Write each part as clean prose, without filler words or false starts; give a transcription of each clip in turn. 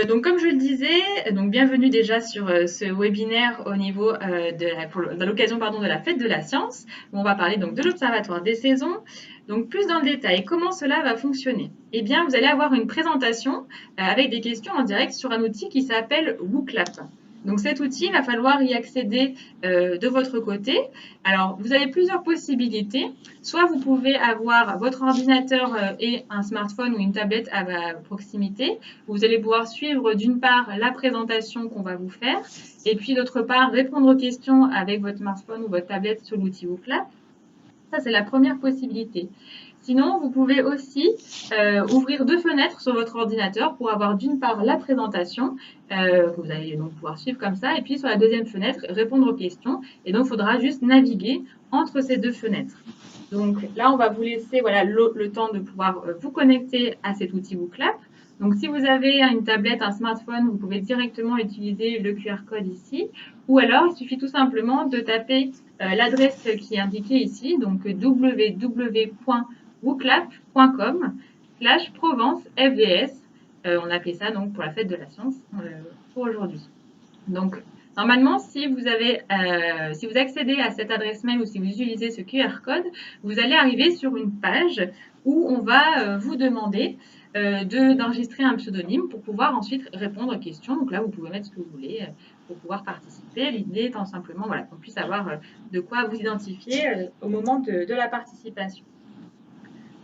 Donc comme je le disais, donc bienvenue déjà sur ce webinaire au niveau de l'occasion de la fête de la science, où on va parler donc de l'Observatoire des saisons. Donc plus dans le détail, comment cela va fonctionner? Eh bien, vous allez avoir une présentation avec des questions en direct sur un outil qui s'appelle WooClap. Donc cet outil, il va falloir y accéder de votre côté. Alors, vous avez plusieurs possibilités. Soit vous pouvez avoir votre ordinateur et un smartphone ou une tablette à proximité. Vous allez pouvoir suivre d'une part la présentation qu'on va vous faire et puis d'autre part répondre aux questions avec votre smartphone ou votre tablette sur l'outil WooClap. Ça, c'est la première possibilité. Sinon, vous pouvez aussi ouvrir deux fenêtres sur votre ordinateur pour avoir d'une part la présentation que vous allez donc pouvoir suivre comme ça, et puis sur la deuxième fenêtre, répondre aux questions. Et donc, il faudra juste naviguer entre ces deux fenêtres. Donc là, on va vous laisser voilà, le temps de pouvoir vous connecter à cet outil WooClap. Donc, si vous avez une tablette, un smartphone, vous pouvez directement utiliser le QR code ici. Ou alors, il suffit tout simplement de taper l'adresse qui est indiquée ici, donc www.wooclap.com/Provence-FDS. On appelait ça donc pour la fête de la science pour aujourd'hui. Donc, normalement, si vous accédez à cette adresse mail ou si vous utilisez ce QR code, vous allez arriver sur une page où on va vous demander d'enregistrer un pseudonyme pour pouvoir ensuite répondre aux questions. Donc là, vous pouvez mettre ce que vous voulez pour pouvoir participer. L'idée étant simplement voilà, qu'on puisse avoir de quoi vous identifier au moment de la participation.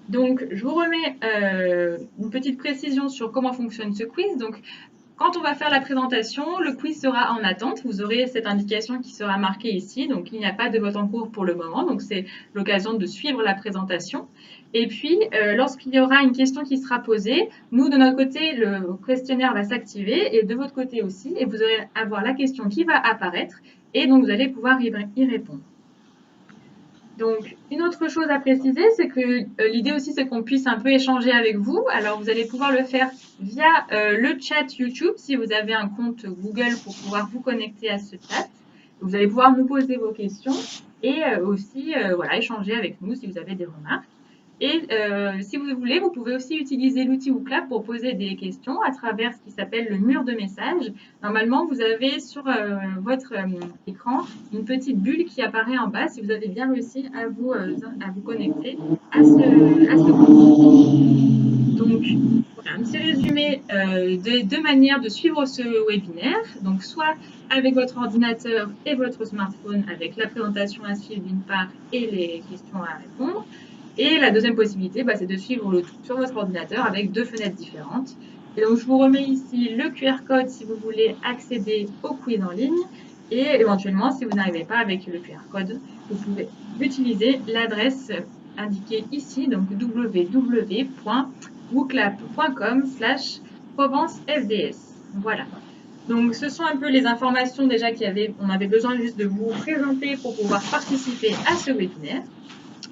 Donc, je vous remets une petite précision sur comment fonctionne ce quiz. Donc, quand on va faire la présentation, le quiz sera en attente. Vous aurez cette indication qui sera marquée ici. Donc, il n'y a pas de vote en cours pour le moment. Donc, c'est l'occasion de suivre la présentation. Et puis, lorsqu'il y aura une question qui sera posée, nous, de notre côté, le questionnaire va s'activer et de votre côté aussi. Et vous allez avoir la question qui va apparaître. Et donc, vous allez pouvoir y répondre. Donc, une autre chose à préciser, c'est que l'idée aussi, c'est qu'on puisse un peu échanger avec vous. Alors, vous allez pouvoir le faire via le chat YouTube, si vous avez un compte Google pour pouvoir vous connecter à ce chat. Vous allez pouvoir nous poser vos questions et aussi voilà, échanger avec nous si vous avez des remarques. Et si vous voulez, vous pouvez aussi utiliser l'outil WooClap pour poser des questions à travers ce qui s'appelle le mur de messages. Normalement, vous avez sur votre écran une petite bulle qui apparaît en bas si vous avez bien réussi à vous connecter à ce groupe. Donc, voilà un petit résumé des deux manières de suivre ce webinaire. Donc, soit avec votre ordinateur et votre smartphone avec la présentation à suivre d'une part et les questions à répondre. Et la deuxième possibilité, c'est de suivre le tout sur votre ordinateur avec deux fenêtres différentes. Et donc, je vous remets ici le QR code si vous voulez accéder au quiz en ligne. Et éventuellement, si vous n'arrivez pas avec le QR code, vous pouvez utiliser l'adresse indiquée ici, donc www.wooclap.com/ProvenceFDS. Voilà. Donc, ce sont un peu les informations déjà on avait besoin juste de vous présenter pour pouvoir participer à ce webinaire.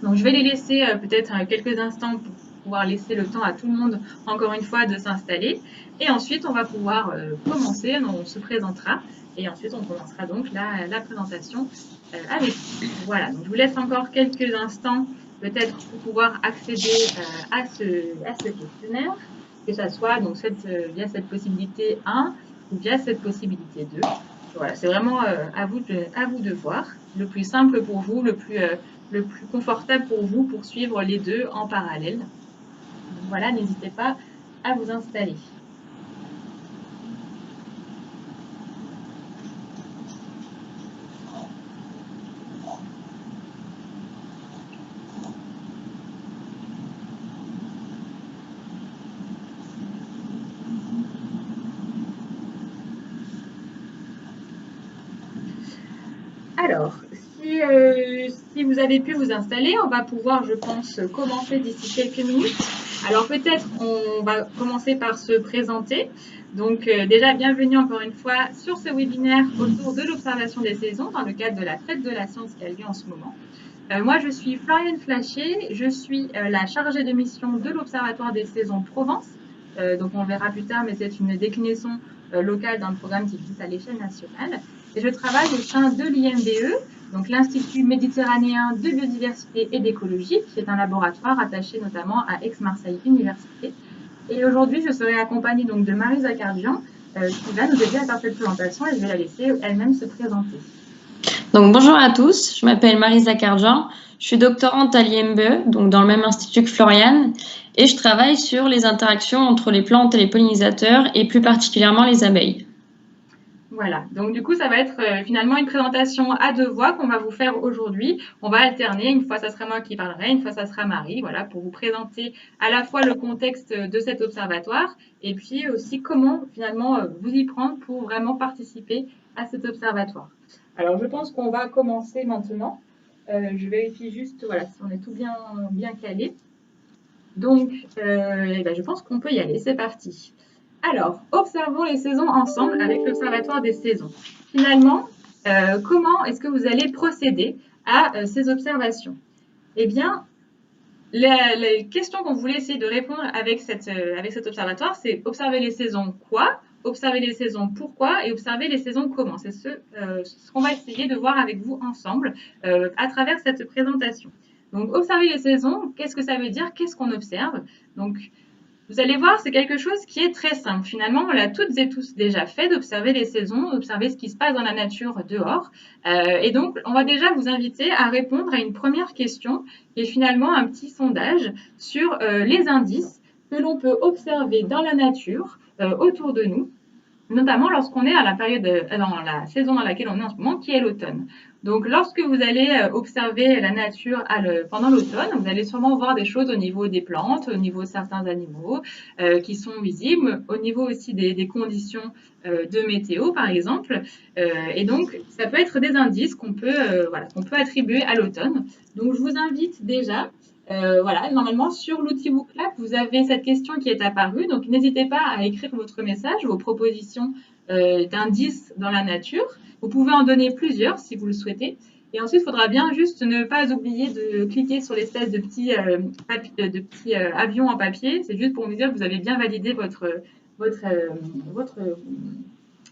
Donc, je vais les laisser peut-être quelques instants pour pouvoir laisser le temps à tout le monde, encore une fois, de s'installer. Et ensuite, on va pouvoir commencer, on se présentera. Et ensuite, on commencera donc la présentation avec vous. Voilà, donc je vous laisse encore quelques instants, peut-être, pour pouvoir accéder à ce questionnaire, que ce soit donc, via cette possibilité 1 ou via cette possibilité 2. Voilà, c'est vraiment à vous de voir. Le plus simple pour vous, le plus confortable pour vous pour suivre les deux en parallèle. Donc voilà, n'hésitez pas à vous installer. Alors, si vous avez pu vous installer, on va pouvoir, je pense, commencer d'ici quelques minutes. Alors peut-être on va commencer par se présenter. Donc déjà, bienvenue encore une fois sur ce webinaire autour de l'observation des saisons dans le cadre de la fête de la science qui a lieu en ce moment. Moi, je suis Floriane Flachet, je suis la chargée de mission de l'Observatoire des saisons Provence. Donc on verra plus tard, mais c'est une déclinaison locale d'un programme qui existe à l'échelle nationale. Et je travaille au sein de l'IMBE, donc l'Institut méditerranéen de biodiversité et d'écologie, qui est un laboratoire attaché notamment à Aix-Marseille Université. Et aujourd'hui, je serai accompagnée donc de Marie Zakardian qui va nous aider à faire cette présentation et je vais la laisser elle-même se présenter. Donc, bonjour à tous, je m'appelle Marisa Kardjan, je suis doctorante à l'IMBE, donc dans le même institut que Floriane, et je travaille sur les interactions entre les plantes et les pollinisateurs, et plus particulièrement les abeilles. Voilà, donc du coup, ça va être finalement une présentation à deux voix qu'on va vous faire aujourd'hui. On va alterner, une fois ça sera moi qui parlerai, une fois ça sera Marie, voilà, pour vous présenter à la fois le contexte de cet observatoire et puis aussi comment finalement vous y prendre pour vraiment participer à cet observatoire. Alors, je pense qu'on va commencer maintenant. Je vérifie juste, voilà, si on est tout bien calé. Donc, je pense qu'on peut y aller, c'est parti. Alors, observons les saisons ensemble avec l'Observatoire des saisons. Finalement, comment est-ce que vous allez procéder à ces observations? Eh bien, les questions qu'on voulait essayer de répondre avec cet observatoire, c'est observer les saisons quoi, observer les saisons pourquoi et observer les saisons comment. C'est ce qu'on va essayer de voir avec vous ensemble à travers cette présentation. Donc, observer les saisons, qu'est-ce que ça veut dire? Qu'est-ce qu'on observe? Donc, vous allez voir, c'est quelque chose qui est très simple. Finalement, on l'a toutes et tous déjà fait d'observer les saisons, d'observer ce qui se passe dans la nature dehors. Et donc, on va déjà vous inviter à répondre à une première question, qui est finalement un petit sondage sur les indices que l'on peut observer dans la nature autour de nous, notamment lorsqu'on est à la période, dans la saison dans laquelle on est en ce moment, qui est l'automne. Donc, lorsque vous allez observer la nature pendant l'automne, vous allez sûrement voir des choses au niveau des plantes, au niveau de certains animaux qui sont visibles, au niveau aussi des conditions de météo, par exemple. Et donc, ça peut être des indices qu'on peut, voilà, qu'on peut attribuer à l'automne. Donc, je vous invite déjà voilà, normalement, sur l'outil WooClap, vous avez cette question qui est apparue. Donc, n'hésitez pas à écrire votre message, vos propositions d'indices dans la nature. Vous pouvez en donner plusieurs si vous le souhaitez. Et ensuite, il faudra bien juste ne pas oublier de cliquer sur l'espèce de petits avions en papier. C'est juste pour me dire que vous avez bien validé votre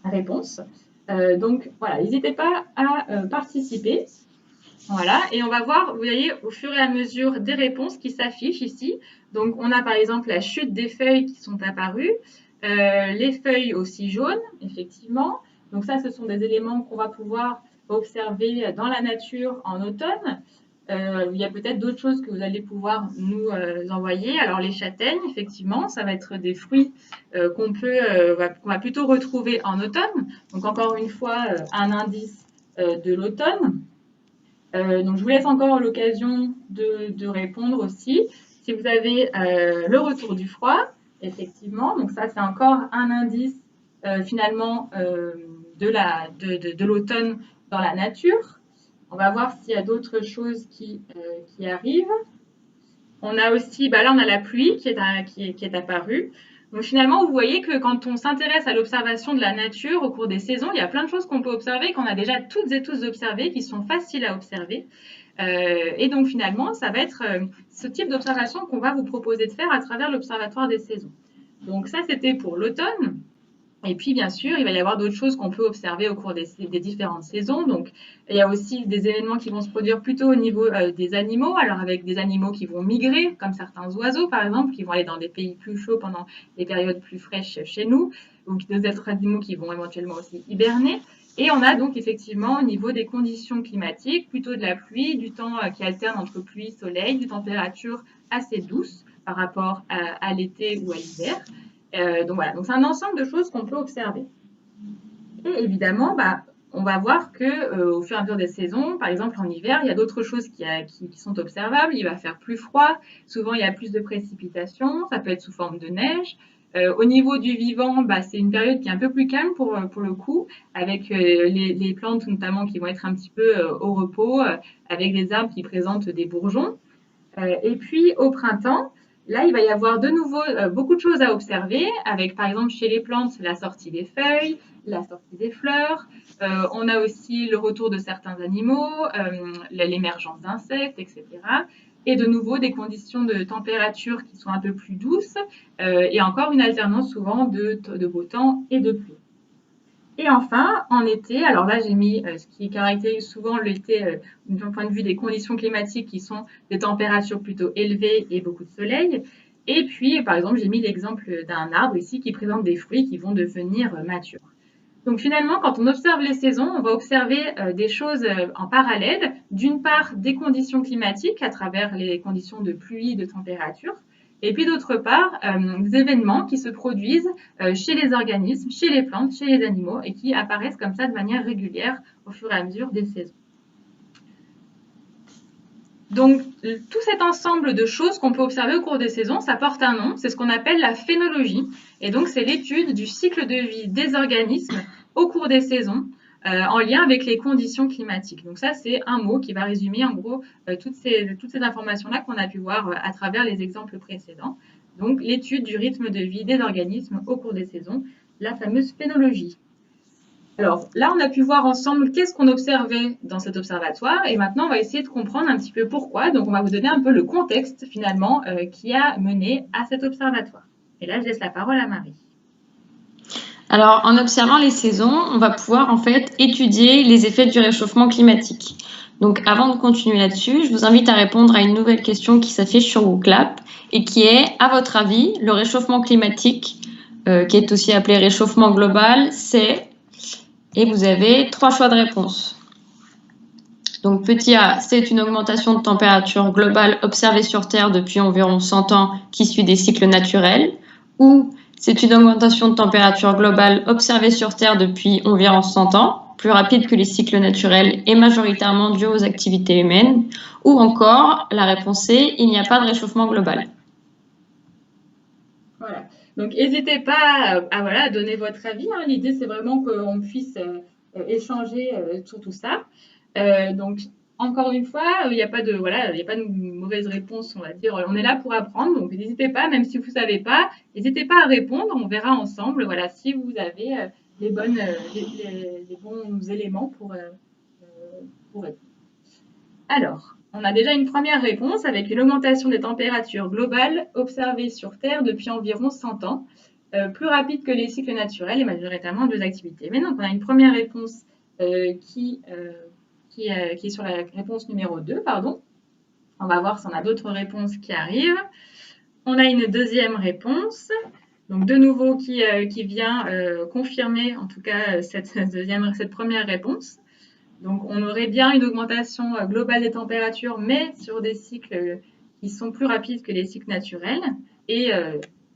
réponse. Donc, voilà, n'hésitez pas à participer. Voilà, et on va voir, vous voyez, au fur et à mesure des réponses qui s'affichent ici. Donc, on a par exemple la chute des feuilles qui sont apparues, les feuilles aussi jaunes, effectivement. Donc ça, ce sont des éléments qu'on va pouvoir observer dans la nature en automne. Il y a peut-être d'autres choses que vous allez pouvoir nous envoyer. Alors les châtaignes, effectivement, ça va être des fruits qu'on va plutôt retrouver en automne. Donc encore une fois, un indice de l'automne. Donc, je vous laisse encore l'occasion de répondre aussi. Si vous avez le retour du froid, effectivement, donc ça, c'est encore un indice finalement de l'automne dans la nature. On va voir s'il y a d'autres choses qui arrivent. On a aussi, là, on a la pluie qui est apparue. Donc finalement, vous voyez que quand on s'intéresse à l'observation de la nature au cours des saisons, il y a plein de choses qu'on peut observer, qu'on a déjà toutes et tous observées, qui sont faciles à observer. Et donc finalement, ça va être ce type d'observation qu'on va vous proposer de faire à travers l'Observatoire des saisons. Donc ça, c'était pour l'automne. Et puis, bien sûr, il va y avoir d'autres choses qu'on peut observer au cours des différentes saisons. Donc, il y a aussi des événements qui vont se produire plutôt au niveau des animaux. Alors, avec des animaux qui vont migrer, comme certains oiseaux, par exemple, qui vont aller dans des pays plus chauds pendant les périodes plus fraîches chez nous, ou d'autres animaux qui vont éventuellement aussi hiberner. Et on a donc effectivement au niveau des conditions climatiques, plutôt de la pluie, du temps qui alterne entre pluie, soleil, des températures assez douces par rapport à l'été ou à l'hiver. Donc voilà, donc c'est un ensemble de choses qu'on peut observer. Et évidemment, on va voir que au fur et à mesure des saisons, par exemple en hiver, il y a d'autres choses qui sont observables. Il va faire plus froid, souvent il y a plus de précipitations, ça peut être sous forme de neige. Au niveau du vivant, c'est une période qui est un peu plus calme pour le coup, avec les plantes notamment qui vont être un petit peu au repos, avec des arbres qui présentent des bourgeons. Et puis au printemps, là, il va y avoir de nouveau beaucoup de choses à observer, avec par exemple chez les plantes la sortie des feuilles, la sortie des fleurs. On a aussi le retour de certains animaux, l'émergence d'insectes, etc. Et de nouveau des conditions de température qui sont un peu plus douces, et encore une alternance souvent de beau temps et de pluie. Et enfin, en été, alors là j'ai mis ce qui caractérise souvent l'été d'un point de vue des conditions climatiques qui sont des températures plutôt élevées et beaucoup de soleil. Et puis, par exemple, j'ai mis l'exemple d'un arbre ici qui présente des fruits qui vont devenir matures. Donc finalement, quand on observe les saisons, on va observer des choses en parallèle. D'une part, des conditions climatiques à travers les conditions de pluie, de température. Et puis d'autre part, des événements qui se produisent chez les organismes, chez les plantes, chez les animaux et qui apparaissent comme ça de manière régulière au fur et à mesure des saisons. Donc, tout cet ensemble de choses qu'on peut observer au cours des saisons, ça porte un nom, c'est ce qu'on appelle la phénologie. Et donc, c'est l'étude du cycle de vie des organismes au cours des saisons, en lien avec les conditions climatiques. Donc ça, c'est un mot qui va résumer en gros toutes ces informations-là qu'on a pu voir à travers les exemples précédents. Donc, l'étude du rythme de vie des organismes au cours des saisons, la fameuse phénologie. Alors là, on a pu voir ensemble qu'est-ce qu'on observait dans cet observatoire et maintenant, on va essayer de comprendre un petit peu pourquoi. Donc, on va vous donner un peu le contexte finalement qui a mené à cet observatoire. Et là, je laisse la parole à Marie. Alors, en observant les saisons, on va pouvoir en fait étudier les effets du réchauffement climatique. Donc, avant de continuer là-dessus, je vous invite à répondre à une nouvelle question qui s'affiche sur Google Clap et qui est, à votre avis, le réchauffement climatique, qui est aussi appelé réchauffement global, c'est... Et vous avez 3 choix de réponse. Donc, petit A, c'est une augmentation de température globale observée sur Terre depuis environ 100 ans qui suit des cycles naturels. Ou c'est une augmentation de température globale observée sur Terre depuis environ 100 ans, plus rapide que les cycles naturels et majoritairement due aux activités humaines. Ou encore, la réponse C, il n'y a pas de réchauffement global. Voilà. Donc, n'hésitez pas à donner votre avis. Hein. L'idée, c'est vraiment qu'on puisse échanger sur tout ça. Donc, encore une fois, il n'y a pas de mauvaise réponse, on va dire. On est là pour apprendre, donc n'hésitez pas, même si vous ne savez pas, n'hésitez pas à répondre. On verra ensemble, voilà, si vous avez les bons éléments pour répondre. Alors, on a déjà une première réponse avec une augmentation des températures globales observées sur Terre depuis environ 100 ans, plus rapide que les cycles naturels et majoritairement deux activités. Mais donc, on a une première réponse qui est sur la réponse numéro 2, pardon. On va voir si on a d'autres réponses qui arrivent. On a une deuxième réponse, donc de nouveau qui vient confirmer en tout cas cette première réponse. Donc, on aurait bien une augmentation globale des températures, mais sur des cycles qui sont plus rapides que les cycles naturels et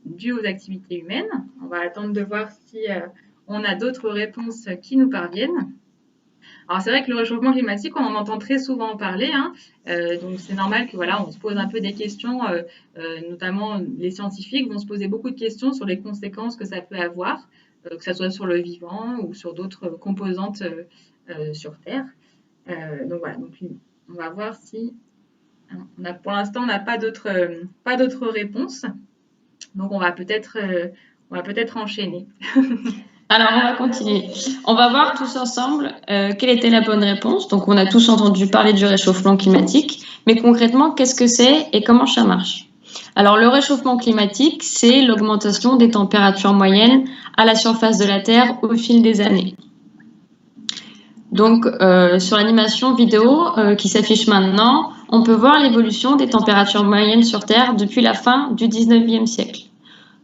dus aux activités humaines. On va attendre de voir si on a d'autres réponses qui nous parviennent. Alors, c'est vrai que le réchauffement climatique, on en entend très souvent parler, hein, donc c'est normal que voilà, on se pose un peu des questions, notamment les scientifiques vont se poser beaucoup de questions sur les conséquences que ça peut avoir, que ce soit sur le vivant ou sur d'autres composantes sur Terre. Donc voilà, donc, on va voir si pour l'instant on n'a pas d'autres réponses, donc on va peut-être enchaîner. Alors, on va continuer. On va voir tous ensemble quelle était la bonne réponse. Donc, on a tous entendu parler du réchauffement climatique, mais concrètement, qu'est-ce que c'est et comment ça marche? Alors, le réchauffement climatique, c'est l'augmentation des températures moyennes à la surface de la Terre au fil des années. Donc, sur l'animation vidéo qui s'affiche maintenant, on peut voir l'évolution des températures moyennes sur Terre depuis la fin du 19e siècle.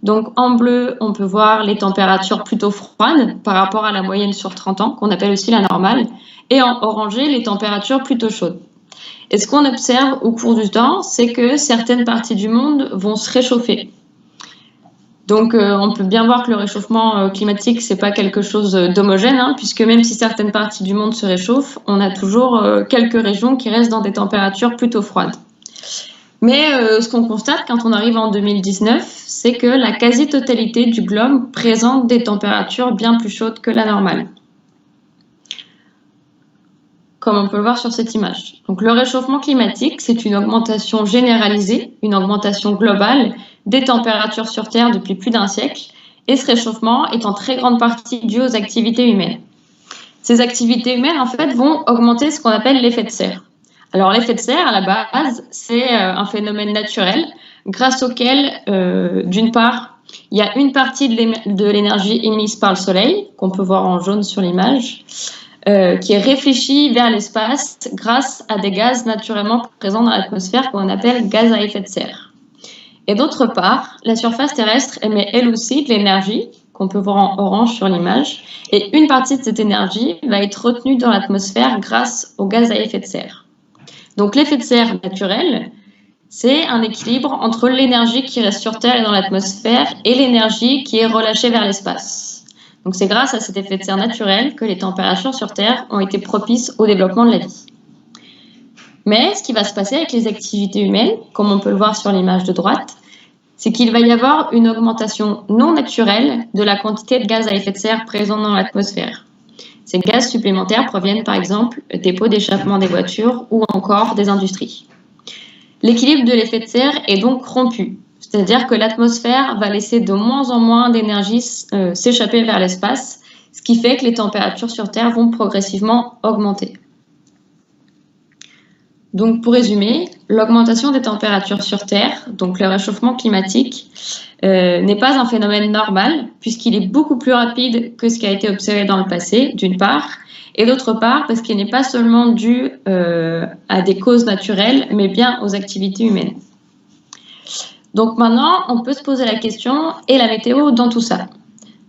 Donc, en bleu, on peut voir les températures plutôt froides par rapport à la moyenne sur 30 ans, qu'on appelle aussi la normale, et en orangé, les températures plutôt chaudes. Et ce qu'on observe au cours du temps, c'est que certaines parties du monde vont se réchauffer. Donc, on peut bien voir que le réchauffement climatique, c'est pas quelque chose d'homogène, hein, puisque même si certaines parties du monde se réchauffent, on a toujours quelques régions qui restent dans des températures plutôt froides. Mais ce qu'on constate quand on arrive en 2019, c'est que la quasi-totalité du globe présente des températures bien plus chaudes que la normale, comme on peut le voir sur cette image. Donc, le réchauffement climatique, c'est une augmentation généralisée, une augmentation globale des températures sur Terre depuis plus d'un siècle, et ce réchauffement est en très grande partie dû aux activités humaines. Ces activités humaines, en fait, vont augmenter ce qu'on appelle l'effet de serre. Alors, l'effet de serre, à la base, c'est un phénomène naturel grâce auquel, d'une part, il y a une partie de l'énergie émise par le Soleil, qu'on peut voir en jaune sur l'image, qui est réfléchie vers l'espace grâce à des gaz naturellement présents dans l'atmosphère qu'on appelle gaz à effet de serre. Et d'autre part, la surface terrestre émet elle aussi de l'énergie, qu'on peut voir en orange sur l'image, et une partie de cette énergie va être retenue dans l'atmosphère grâce aux gaz à effet de serre. Donc l'effet de serre naturel, c'est un équilibre entre l'énergie qui reste sur Terre et dans l'atmosphère et l'énergie qui est relâchée vers l'espace. Donc c'est grâce à cet effet de serre naturel que les températures sur Terre ont été propices au développement de la vie. Mais ce qui va se passer avec les activités humaines, comme on peut le voir sur l'image de droite, c'est qu'il va y avoir une augmentation non naturelle de la quantité de gaz à effet de serre présent dans l'atmosphère. Ces gaz supplémentaires proviennent par exemple des pots d'échappement des voitures ou encore des industries. L'équilibre de l'effet de serre est donc rompu, c'est-à-dire que l'atmosphère va laisser de moins en moins d'énergie s'échapper vers l'espace, ce qui fait que les températures sur Terre vont progressivement augmenter. Donc pour résumer, l'augmentation des températures sur Terre, donc le réchauffement climatique, n'est pas un phénomène normal puisqu'il est beaucoup plus rapide que ce qui a été observé dans le passé, d'une part, et d'autre part parce qu'il n'est pas seulement dû à des causes naturelles, mais bien aux activités humaines. Donc maintenant, on peut se poser la question, et la météo dans tout ça?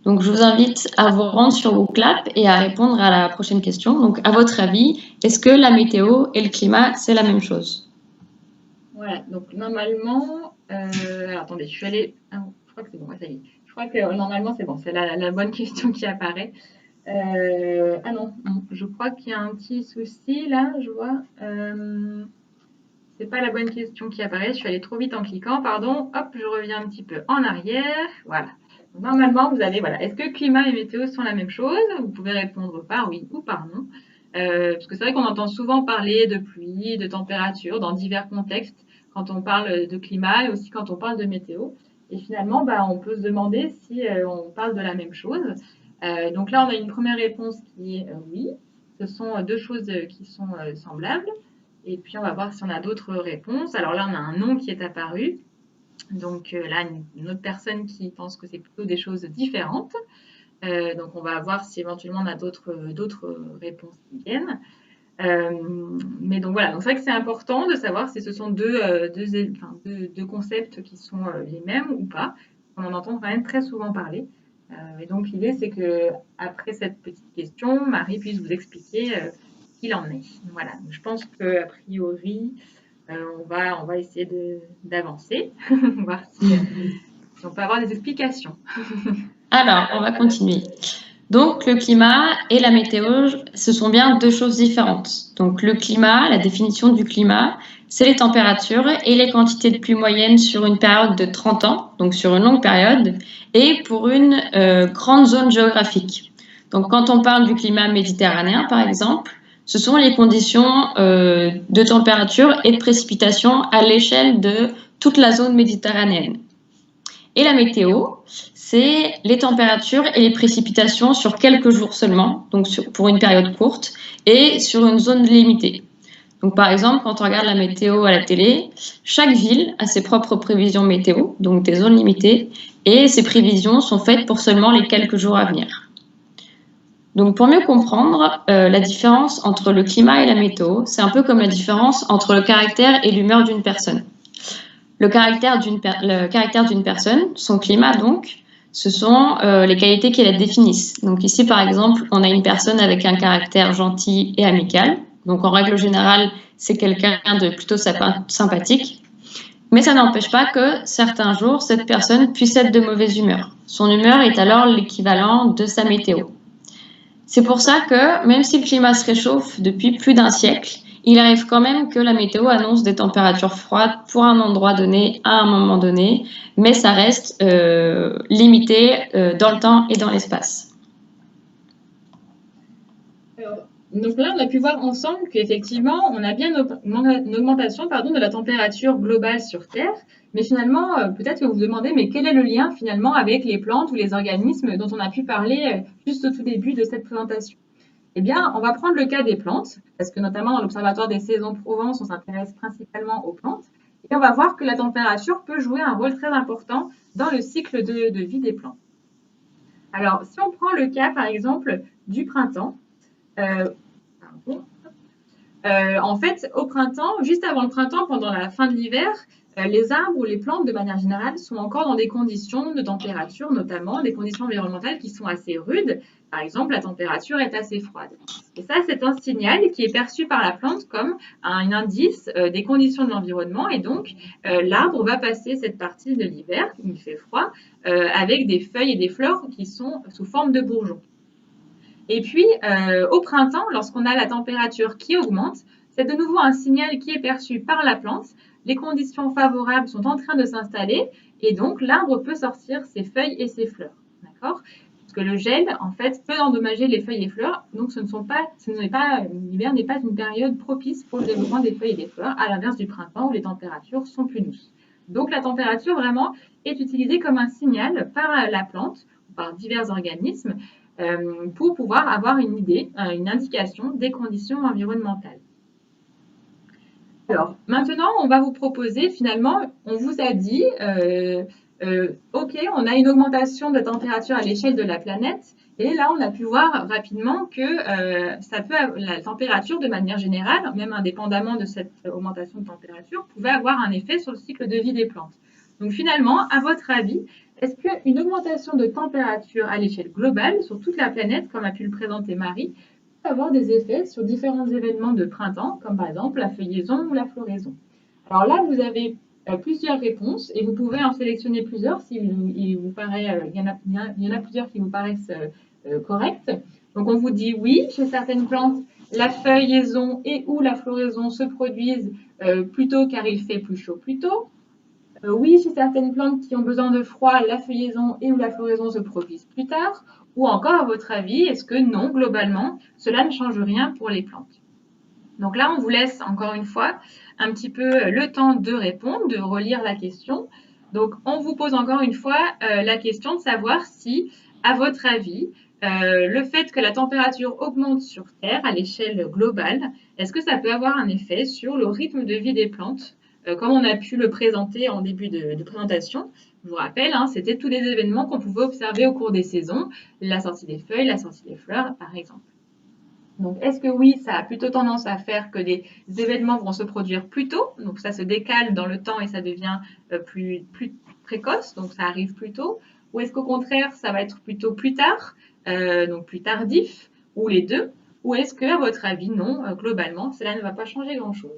Donc je vous invite à vous rendre sur Google Clap et à répondre à la prochaine question. Donc à votre avis, est-ce que la météo et le climat, c'est la même chose? Voilà, donc normalement, alors attendez, je suis allée, je crois que c'est bon, ça y est. Je crois que normalement c'est bon, c'est la bonne question qui apparaît. Ah non, je crois qu'il y a un petit souci là, je vois. C'est pas la bonne question qui apparaît, je suis allée trop vite en cliquant, pardon. Hop, je reviens un petit peu en arrière. Voilà. Donc, normalement, vous avez, voilà, est-ce que climat et météo sont la même chose? Vous pouvez répondre par oui ou par non. Parce que c'est vrai qu'on entend souvent parler de pluie, de température dans divers contextes quand on parle de climat et aussi quand on parle de météo. Et finalement, bah, on peut se demander si on parle de la même chose. Donc là, on a une première réponse qui est oui. Ce sont deux choses qui sont semblables. Et puis, on va voir si on a d'autres réponses. Alors là, on a un non qui est apparu. Donc là, une autre personne qui pense que c'est plutôt des choses différentes. Donc, on va voir si éventuellement on a d'autres réponses qui viennent. Mais donc voilà, donc c'est vrai que c'est important de savoir si ce sont deux concepts qui sont les mêmes ou pas. On en entend quand même très souvent parler. Et donc l'idée, c'est que après cette petite question, Marie puisse vous expliquer ce qu'il en est. Voilà, donc, je pense qu'a priori, on va essayer d'avancer, voir si on peut avoir des explications. Alors, on va continuer. Donc, le climat et la météo, ce sont bien deux choses différentes. Donc, le climat, la définition du climat, c'est les températures et les quantités de pluie moyenne sur une période de 30 ans, donc sur une longue période, et pour une grande zone géographique. Donc, quand on parle du climat méditerranéen, par exemple, ce sont les conditions de température et de précipitation à l'échelle de toute la zone méditerranéenne. Et la météo, c'est les températures et les précipitations sur quelques jours seulement, donc pour une période courte, et sur une zone limitée. Donc par exemple, quand on regarde la météo à la télé, chaque ville a ses propres prévisions météo, donc des zones limitées, et ces prévisions sont faites pour seulement les quelques jours à venir. Donc pour mieux comprendre la différence entre le climat et la météo, c'est un peu comme la différence entre le caractère et l'humeur d'une personne. Le caractère d'une personne, son climat donc, ce sont les qualités qui la définissent. Donc ici par exemple, on a une personne avec un caractère gentil et amical. Donc en règle générale, c'est quelqu'un de plutôt sympathique. Mais ça n'empêche pas que certains jours, cette personne puisse être de mauvaise humeur. Son humeur est alors l'équivalent de sa météo. C'est pour ça que même si le climat se réchauffe depuis plus d'un siècle, il arrive quand même que la météo annonce des températures froides pour un endroit donné, à un moment donné, mais ça reste limité dans le temps et dans l'espace. Donc là, on a pu voir ensemble qu'effectivement, on a bien une augmentation de la température globale sur Terre, mais finalement, peut-être que vous vous demandez, mais quel est le lien finalement avec les plantes ou les organismes dont on a pu parler juste au tout début de cette présentation? Eh bien, on va prendre le cas des plantes, parce que notamment dans l'Observatoire des saisons Provence, on s'intéresse principalement aux plantes. Et on va voir que la température peut jouer un rôle très important dans le cycle de vie des plantes. Alors, si on prend le cas, par exemple, du printemps, en fait, au printemps, juste avant le printemps, pendant la fin de l'hiver, Les arbres ou les plantes, de manière générale, sont encore dans des conditions de température, notamment des conditions environnementales qui sont assez rudes. Par exemple, la température est assez froide. Et ça, c'est un signal qui est perçu par la plante comme un indice des conditions de l'environnement. Et donc, l'arbre va passer cette partie de l'hiver, où il fait froid, avec des feuilles et des fleurs qui sont sous forme de bourgeons. Et puis, au printemps, lorsqu'on a la température qui augmente, c'est de nouveau un signal qui est perçu par la plante. Les conditions favorables sont en train de s'installer et donc l'arbre peut sortir ses feuilles et ses fleurs. D'accord ? Parce que le gel, en fait, peut endommager les feuilles et fleurs. Donc, l'hiver n'est pas une période propice pour le développement des feuilles et des fleurs, à l'inverse du printemps où les températures sont plus douces. Donc, la température, vraiment, est utilisée comme un signal par la plante ou par divers organismes pour pouvoir avoir une idée, une indication des conditions environnementales. Alors, maintenant, on va vous proposer, finalement, on vous a dit, OK, on a une augmentation de température à l'échelle de la planète, et là, on a pu voir rapidement que la température, de manière générale, même indépendamment de cette augmentation de température, pouvait avoir un effet sur le cycle de vie des plantes. Donc, finalement, à votre avis, est-ce qu'une augmentation de température à l'échelle globale, sur toute la planète, comme a pu le présenter Marie, avoir des effets sur différents événements de printemps, comme par exemple la feuillaison ou la floraison? Alors là, vous avez plusieurs réponses et vous pouvez en sélectionner plusieurs si il vous paraît, il y en a plusieurs qui vous paraissent correctes. Donc on vous dit oui, chez certaines plantes, la feuillaison et ou la floraison se produisent plus tôt car il fait plus chaud plus tôt. Oui, chez certaines plantes qui ont besoin de froid, la feuillaison et ou la floraison se produisent plus tard. Ou encore, à votre avis, est-ce que non, globalement, cela ne change rien pour les plantes? Donc là, on vous laisse encore une fois un petit peu le temps de répondre, de relire la question. Donc, on vous pose encore une fois la question de savoir si, à votre avis, le fait que la température augmente sur Terre à l'échelle globale, est-ce que ça peut avoir un effet sur le rythme de vie des plantes, comme on a pu le présenter en début de présentation? Je vous rappelle, hein, c'était tous les événements qu'on pouvait observer au cours des saisons, la sortie des feuilles, la sortie des fleurs, par exemple. Donc, est-ce que oui, ça a plutôt tendance à faire que des événements vont se produire plus tôt, donc ça se décale dans le temps et ça devient plus précoce, donc ça arrive plus tôt, ou est-ce qu'au contraire, ça va être plutôt plus tard, donc plus tardif, ou les deux, ou est-ce que, à votre avis, non, globalement, cela ne va pas changer grand-chose?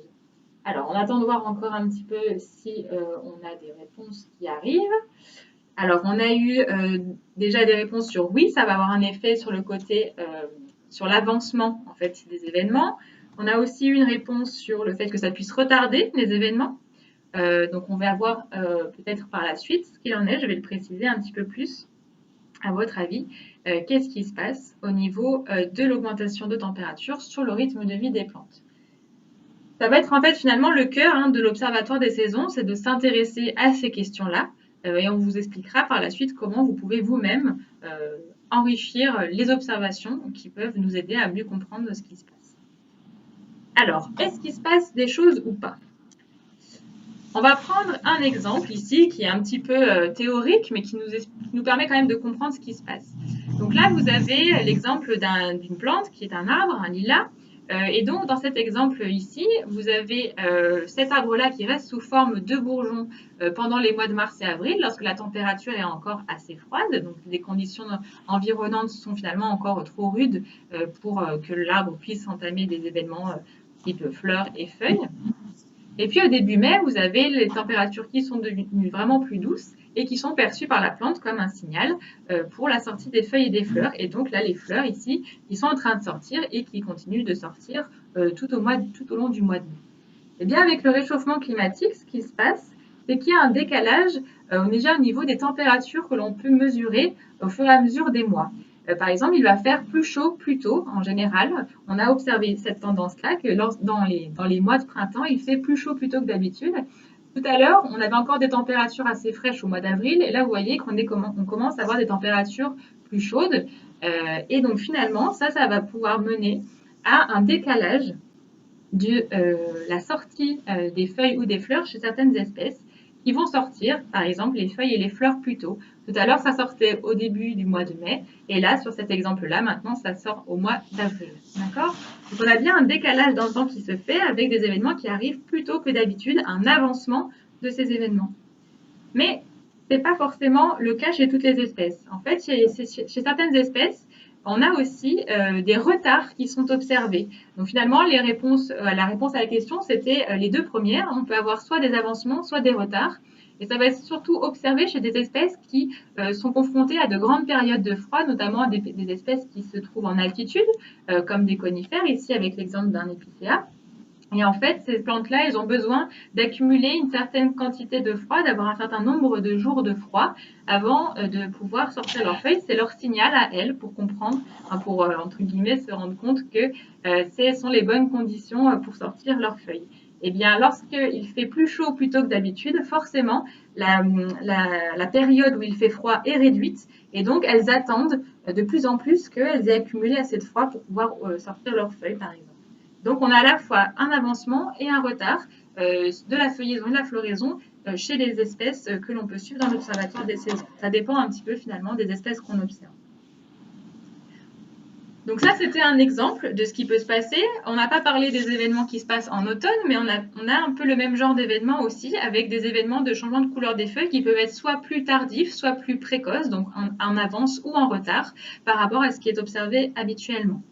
Alors, on attend de voir encore un petit peu si on a des réponses qui arrivent. Alors, on a eu déjà des réponses sur oui, ça va avoir un effet sur le côté sur l'avancement en fait des événements. On a aussi une réponse sur le fait que ça puisse retarder les événements. Donc on va voir peut-être par la suite ce qu'il en est. Je vais le préciser un petit peu plus. À votre avis, qu'est-ce qui se passe au niveau de l'augmentation de température sur le rythme de vie des plantes? Ça va être en fait finalement le cœur de l'Observatoire des saisons, c'est de s'intéresser à ces questions-là. Et on vous expliquera par la suite comment vous pouvez vous-même enrichir les observations qui peuvent nous aider à mieux comprendre ce qui se passe. Alors, est-ce qu'il se passe des choses ou pas? On va prendre un exemple ici qui est un petit peu théorique, mais qui nous permet quand même de comprendre ce qui se passe. Donc là, vous avez l'exemple d'une plante qui est un arbre, un lilas. Et donc, dans cet exemple ici, vous avez cet arbre-là qui reste sous forme de bourgeons pendant les mois de mars et avril, lorsque la température est encore assez froide. Donc, les conditions environnantes sont finalement encore trop rudes pour que l'arbre puisse entamer des événements type fleurs et feuilles. Et puis, au début mai, vous avez les températures qui sont devenues vraiment plus douces et qui sont perçues par la plante comme un signal pour la sortie des feuilles et des fleurs. Et donc là, les fleurs ici, qui sont en train de sortir et qui continuent de sortir tout au long du mois de mai. Et bien, avec le réchauffement climatique, ce qui se passe, c'est qu'il y a un décalage déjà au niveau des températures que l'on peut mesurer au fur et à mesure des mois. Par exemple, il va faire plus chaud plus tôt en général. On a observé cette tendance-là que dans les mois de printemps, il fait plus chaud plus tôt que d'habitude. Tout à l'heure, on avait encore des températures assez fraîches au mois d'avril. Et là, vous voyez qu'on commence à avoir des températures plus chaudes. Et donc, finalement, ça va pouvoir mener à un décalage de la sortie des feuilles ou des fleurs chez certaines espèces qui vont sortir, par exemple, les feuilles et les fleurs plus tôt. Tout à l'heure, ça sortait au début du mois de mai, et là, sur cet exemple-là, maintenant, ça sort au mois d'avril. D'accord? Donc, on a bien un décalage dans le temps qui se fait avec des événements qui arrivent plus tôt que d'habitude, un avancement de ces événements. Mais ce n'est pas forcément le cas chez toutes les espèces. En fait, chez certaines espèces, on a aussi des retards qui sont observés. Donc finalement, la réponse à la question, c'était les deux premières. On peut avoir soit des avancements, soit des retards. Et ça va être surtout observé chez des espèces qui sont confrontées à de grandes périodes de froid, notamment des espèces qui se trouvent en altitude, comme des conifères, ici avec l'exemple d'un épicéa. Et en fait, ces plantes-là, elles ont besoin d'accumuler une certaine quantité de froid, d'avoir un certain nombre de jours de froid avant de pouvoir sortir leurs feuilles. C'est leur signal à elles pour comprendre, pour, entre guillemets, se rendre compte que ce sont les bonnes conditions pour sortir leurs feuilles. Eh bien, lorsqu'il fait plus chaud plutôt que d'habitude, forcément, la période où il fait froid est réduite et donc elles attendent de plus en plus qu'elles aient accumulé assez de froid pour pouvoir sortir leurs feuilles, par exemple. Donc, on a à la fois un avancement et un retard de la feuillaison et de la floraison chez les espèces que l'on peut suivre dans l'observatoire des saisons. Ça dépend un petit peu finalement des espèces qu'on observe. Donc ça, c'était un exemple de ce qui peut se passer. On n'a pas parlé des événements qui se passent en automne, mais on a un peu le même genre d'événements aussi, avec des événements de changement de couleur des feuilles qui peuvent être soit plus tardifs, soit plus précoces, donc en avance ou en retard par rapport à ce qui est observé habituellement.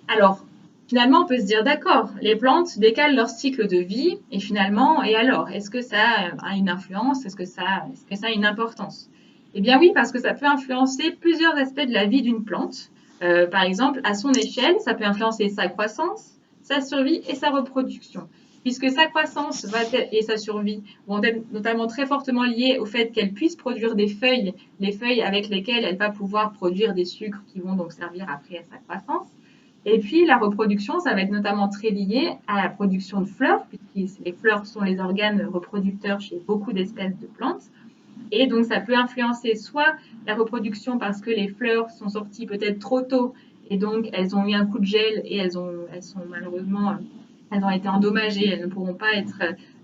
Alors, finalement, on peut se dire, d'accord, les plantes décalent leur cycle de vie, et finalement, et alors, est-ce que ça a une influence? Est-ce que ça a une importance? Eh bien oui, parce que ça peut influencer plusieurs aspects de la vie d'une plante. Par exemple, à son échelle, ça peut influencer sa croissance, sa survie et sa reproduction. Puisque sa croissance et sa survie vont être notamment très fortement liées au fait qu'elle puisse produire des feuilles, les feuilles avec lesquelles elle va pouvoir produire des sucres qui vont donc servir après à sa croissance. Et puis, la reproduction, ça va être notamment très lié à la production de fleurs, puisque les fleurs sont les organes reproducteurs chez beaucoup d'espèces de plantes. Et donc, ça peut influencer soit la reproduction parce que les fleurs sont sorties peut-être trop tôt, et donc elles ont eu un coup de gel et elles sont malheureusement, elles ont été endommagées, elles ne pourront pas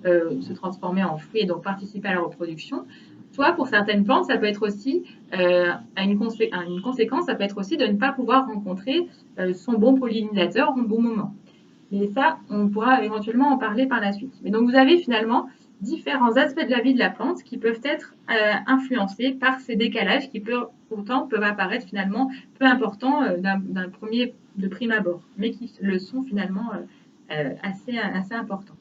se transformer en fruits et donc participer à la reproduction. Soit pour certaines plantes, ça peut être aussi une conséquence, ça peut être aussi de ne pas pouvoir rencontrer son bon pollinisateur au bon moment. Mais ça, on pourra éventuellement en parler par la suite. Mais donc, vous avez finalement différents aspects de la vie de la plante qui peuvent être influencés par ces décalages qui pourtant peuvent apparaître finalement peu importants de prime abord, mais qui le sont finalement assez importants.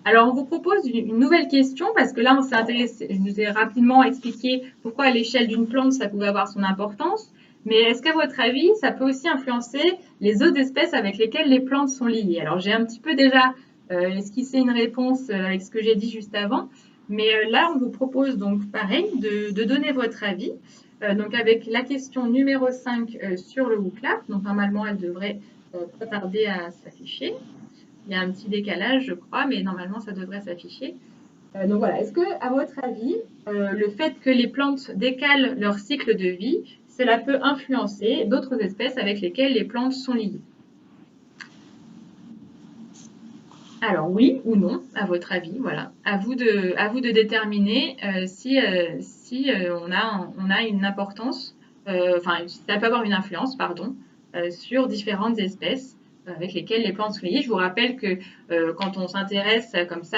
Alors, on vous propose une nouvelle question parce que là, on s'est intéressé, je vous ai rapidement expliqué pourquoi à l'échelle d'une plante, ça pouvait avoir son importance. Mais est-ce qu'à votre avis, ça peut aussi influencer les autres espèces avec lesquelles les plantes sont liées? Alors, j'ai un petit peu déjà esquissé une réponse avec ce que j'ai dit juste avant. Mais là, on vous propose donc pareil de donner votre avis. Donc, avec la question numéro 5 sur le WooClap. Donc, normalement, elle devrait pas tarder à s'afficher. Il y a un petit décalage, je crois, mais normalement, ça devrait s'afficher. Donc voilà, est-ce que, à votre avis, le fait que les plantes décalent leur cycle de vie, cela peut influencer d'autres espèces avec lesquelles les plantes sont liées? Alors oui ou non, à votre avis, voilà. À vous de déterminer si on a une importance, enfin, ça peut avoir une influence, pardon, sur différentes espèces avec lesquelles les plantes sont liées. Je vous rappelle que quand on s'intéresse comme ça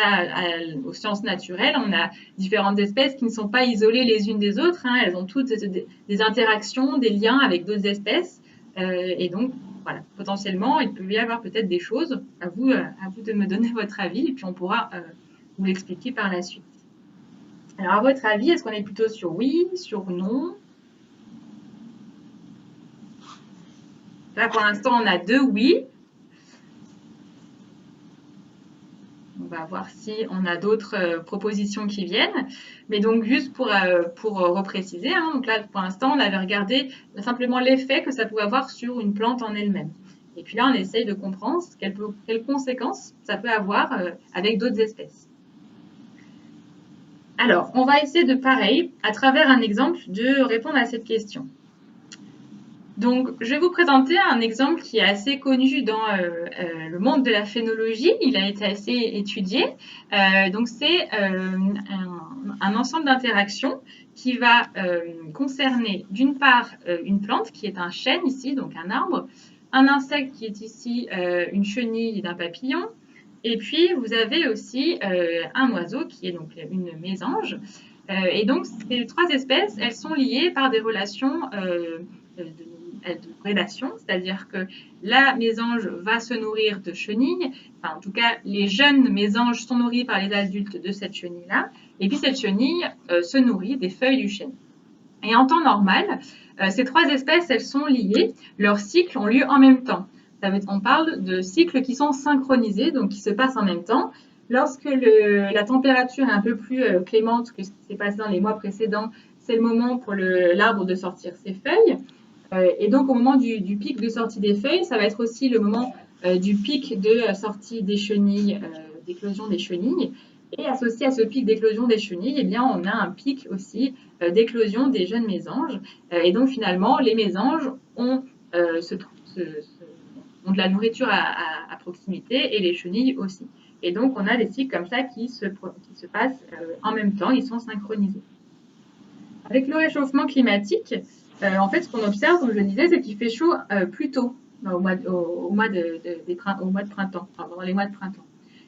aux sciences naturelles, on a différentes espèces qui ne sont pas isolées les unes des autres. Hein. Elles ont toutes des interactions, des liens avec d'autres espèces. Et donc, voilà, potentiellement, il peut y avoir peut-être des choses. À vous de me donner votre avis et puis on pourra vous l'expliquer par la suite. Alors, à votre avis, est-ce qu'on est plutôt sur oui, sur non? Là, pour l'instant, on a 2 oui. On va voir si on a d'autres propositions qui viennent. Mais donc, juste pour repréciser, hein, donc là, pour l'instant, on avait regardé simplement l'effet que ça pouvait avoir sur une plante en elle-même. Et puis là, on essaye de comprendre quelles conséquences ça peut avoir avec d'autres espèces. Alors, on va essayer de, pareil, à travers un exemple, de répondre à cette question. Donc, je vais vous présenter un exemple qui est assez connu dans le monde de la phénologie. Il a été assez étudié. Donc, c'est un ensemble d'interactions qui va concerner d'une part une plante qui est un chêne ici, donc un arbre, un insecte qui est ici une chenille d'un papillon, Et puis, vous avez aussi un oiseau qui est donc une mésange. Et donc, ces 3 espèces, elles sont liées par des relations de prédation, c'est-à-dire que la mésange va se nourrir de chenilles, enfin, en tout cas, les jeunes mésanges sont nourris par les adultes de cette chenille-là, et puis cette chenille se nourrit des feuilles du chêne. Et en temps normal, ces 3 espèces, elles sont liées, leurs cycles ont lieu en même temps. On parle de cycles qui sont synchronisés, donc qui se passent en même temps. Lorsque la température est un peu plus clémente que ce qui s'est passé dans les mois précédents, c'est le moment pour l'arbre de sortir ses feuilles. Et donc, au moment du pic de sortie des feuilles, ça va être aussi le moment du pic de sortie des chenilles, d'éclosion des chenilles. Et associé à ce pic d'éclosion des chenilles, eh bien, on a un pic aussi d'éclosion des jeunes mésanges. Et donc, finalement, les mésanges ont de la nourriture à proximité et les chenilles aussi. Et donc, on a des cycles comme ça qui se passent en même temps, ils sont synchronisés. Avec le réchauffement climatique, en fait, ce qu'on observe, comme je le disais, c'est qu'il fait chaud plus tôt au mois de printemps, pendant les mois de printemps.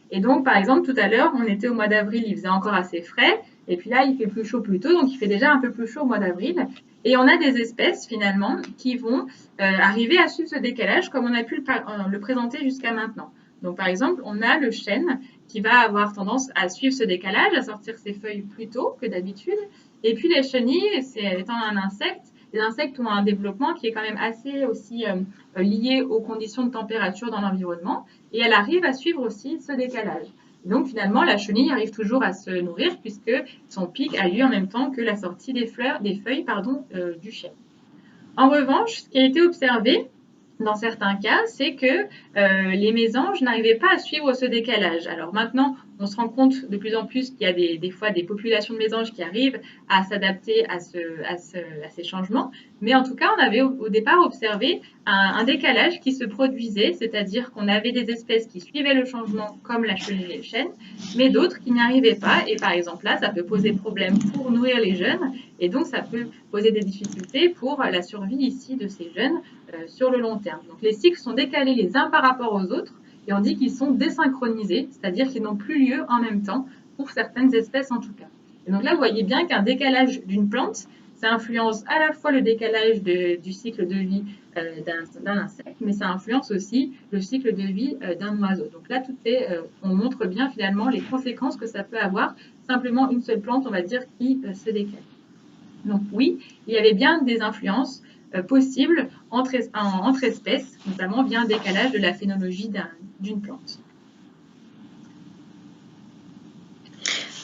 Et donc, par exemple, tout à l'heure, on était au mois d'avril, il faisait encore assez frais, et puis là, il fait plus chaud plus tôt, donc il fait déjà un peu plus chaud au mois d'avril. Et on a des espèces, finalement, qui vont arriver à suivre ce décalage, comme on a pu le présenter jusqu'à maintenant. Donc, par exemple, on a le chêne qui va avoir tendance à suivre ce décalage, à sortir ses feuilles plus tôt que d'habitude. Et puis, les chenilles, étant un insecte, les insectes ont un développement qui est quand même assez aussi lié aux conditions de température dans l'environnement, et elle arrive à suivre aussi ce décalage. Et donc finalement, la chenille arrive toujours à se nourrir puisque son pic a lieu en même temps que la sortie des feuilles du chêne. En revanche, ce qui a été observé dans certains cas, c'est que les mésanges n'arrivaient pas à suivre ce décalage. Alors maintenant, on se rend compte de plus en plus qu'il y a des fois des populations de mésanges qui arrivent à s'adapter à ces changements. Mais en tout cas, on avait au départ observé un décalage qui se produisait, c'est-à-dire qu'on avait des espèces qui suivaient le changement comme la chenille et le chêne, mais d'autres qui n'y arrivaient pas. Et par exemple là, ça peut poser problème pour nourrir les jeunes, et donc ça peut poser des difficultés pour la survie ici de ces jeunes sur le long terme. Donc les cycles sont décalés les uns par rapport aux autres, et on dit qu'ils sont désynchronisés, c'est-à-dire qu'ils n'ont plus lieu en même temps, pour certaines espèces en tout cas. Et donc là, vous voyez bien qu'un décalage d'une plante, ça influence à la fois le décalage du cycle de vie d'un insecte, mais ça influence aussi le cycle de vie d'un oiseau. Donc là, on montre bien finalement les conséquences que ça peut avoir, simplement une seule plante, on va dire, qui se décale. Donc oui, il y avait bien des influences possibles entre espèces, notamment via un décalage de la phénologie d'une plante.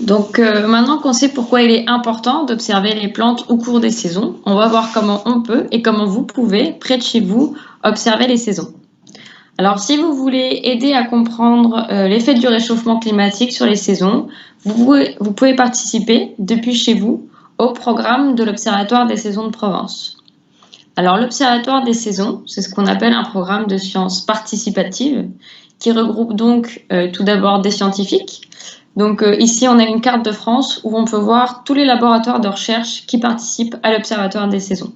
Donc maintenant qu'on sait pourquoi il est important d'observer les plantes au cours des saisons, on va voir comment on peut et comment vous pouvez, près de chez vous, observer les saisons. Alors si vous voulez aider à comprendre l'effet du réchauffement climatique sur les saisons, vous pouvez participer depuis chez vous au programme de l'Observatoire des saisons de Provence. Alors l'Observatoire des saisons, c'est ce qu'on appelle un programme de sciences participatives qui regroupe donc tout d'abord des scientifiques. Donc ici, on a une carte de France où on peut voir tous les laboratoires de recherche qui participent à l'Observatoire des saisons.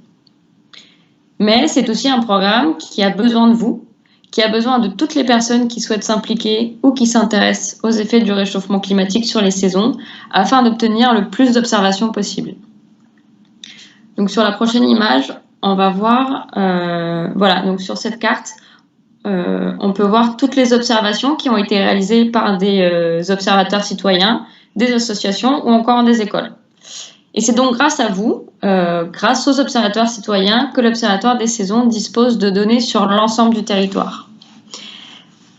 Mais c'est aussi un programme qui a besoin de vous, qui a besoin de toutes les personnes qui souhaitent s'impliquer ou qui s'intéressent aux effets du réchauffement climatique sur les saisons afin d'obtenir le plus d'observations possible. Donc sur la prochaine image, on va voir, voilà, donc sur cette carte, on peut voir toutes les observations qui ont été réalisées par des observateurs citoyens, des associations ou encore des écoles. Et c'est donc grâce à vous, grâce aux observateurs citoyens, que l'Observatoire des saisons dispose de données sur l'ensemble du territoire.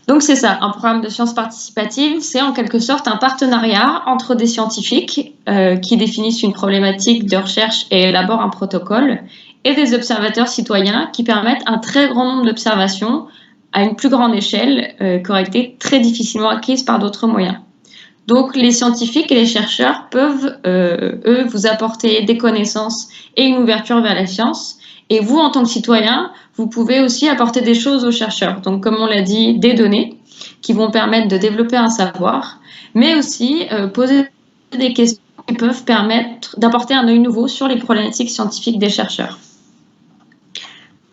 Donc c'est ça, un programme de sciences participatives, c'est en quelque sorte un partenariat entre des scientifiques qui définissent une problématique de recherche et élaborent un protocole, et des observateurs citoyens qui permettent un très grand nombre d'observations à une plus grande échelle qui aurait été très difficilement acquise par d'autres moyens. Donc les scientifiques et les chercheurs peuvent, eux, vous apporter des connaissances et une ouverture vers la science. Et vous, en tant que citoyen, vous pouvez aussi apporter des choses aux chercheurs. Donc comme on l'a dit, des données qui vont permettre de développer un savoir, mais aussi poser des questions qui peuvent permettre d'apporter un œil nouveau sur les problématiques scientifiques des chercheurs.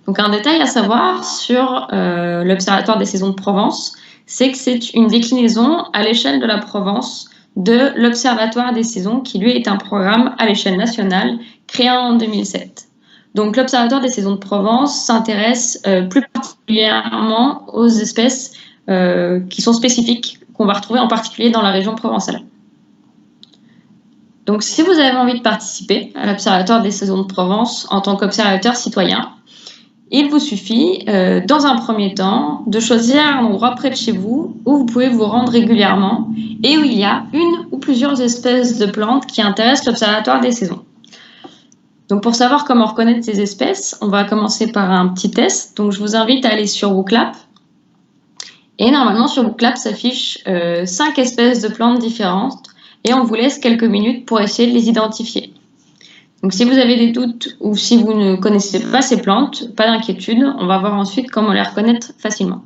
Donc un détail à savoir sur l'Observatoire des saisons de Provence, c'est que c'est une déclinaison à l'échelle de la Provence de l'Observatoire des saisons, qui lui est un programme à l'échelle nationale créé en 2007. Donc l'Observatoire des saisons de Provence s'intéresse plus particulièrement aux espèces qui sont spécifiques, qu'on va retrouver en particulier dans la région provençale. Donc si vous avez envie de participer à l'Observatoire des saisons de Provence en tant qu'observateur citoyen, il vous suffit, dans un premier temps, de choisir un endroit près de chez vous où vous pouvez vous rendre régulièrement et où il y a une ou plusieurs espèces de plantes qui intéressent l'Observatoire des saisons. Donc pour savoir comment reconnaître ces espèces, on va commencer par un petit test. Donc je vous invite à aller sur WooClap. Et normalement sur WooClap s'affichent 5 espèces de plantes différentes et on vous laisse quelques minutes pour essayer de les identifier. Donc si vous avez des doutes ou si vous ne connaissez pas ces plantes, pas d'inquiétude, on va voir ensuite comment les reconnaître facilement.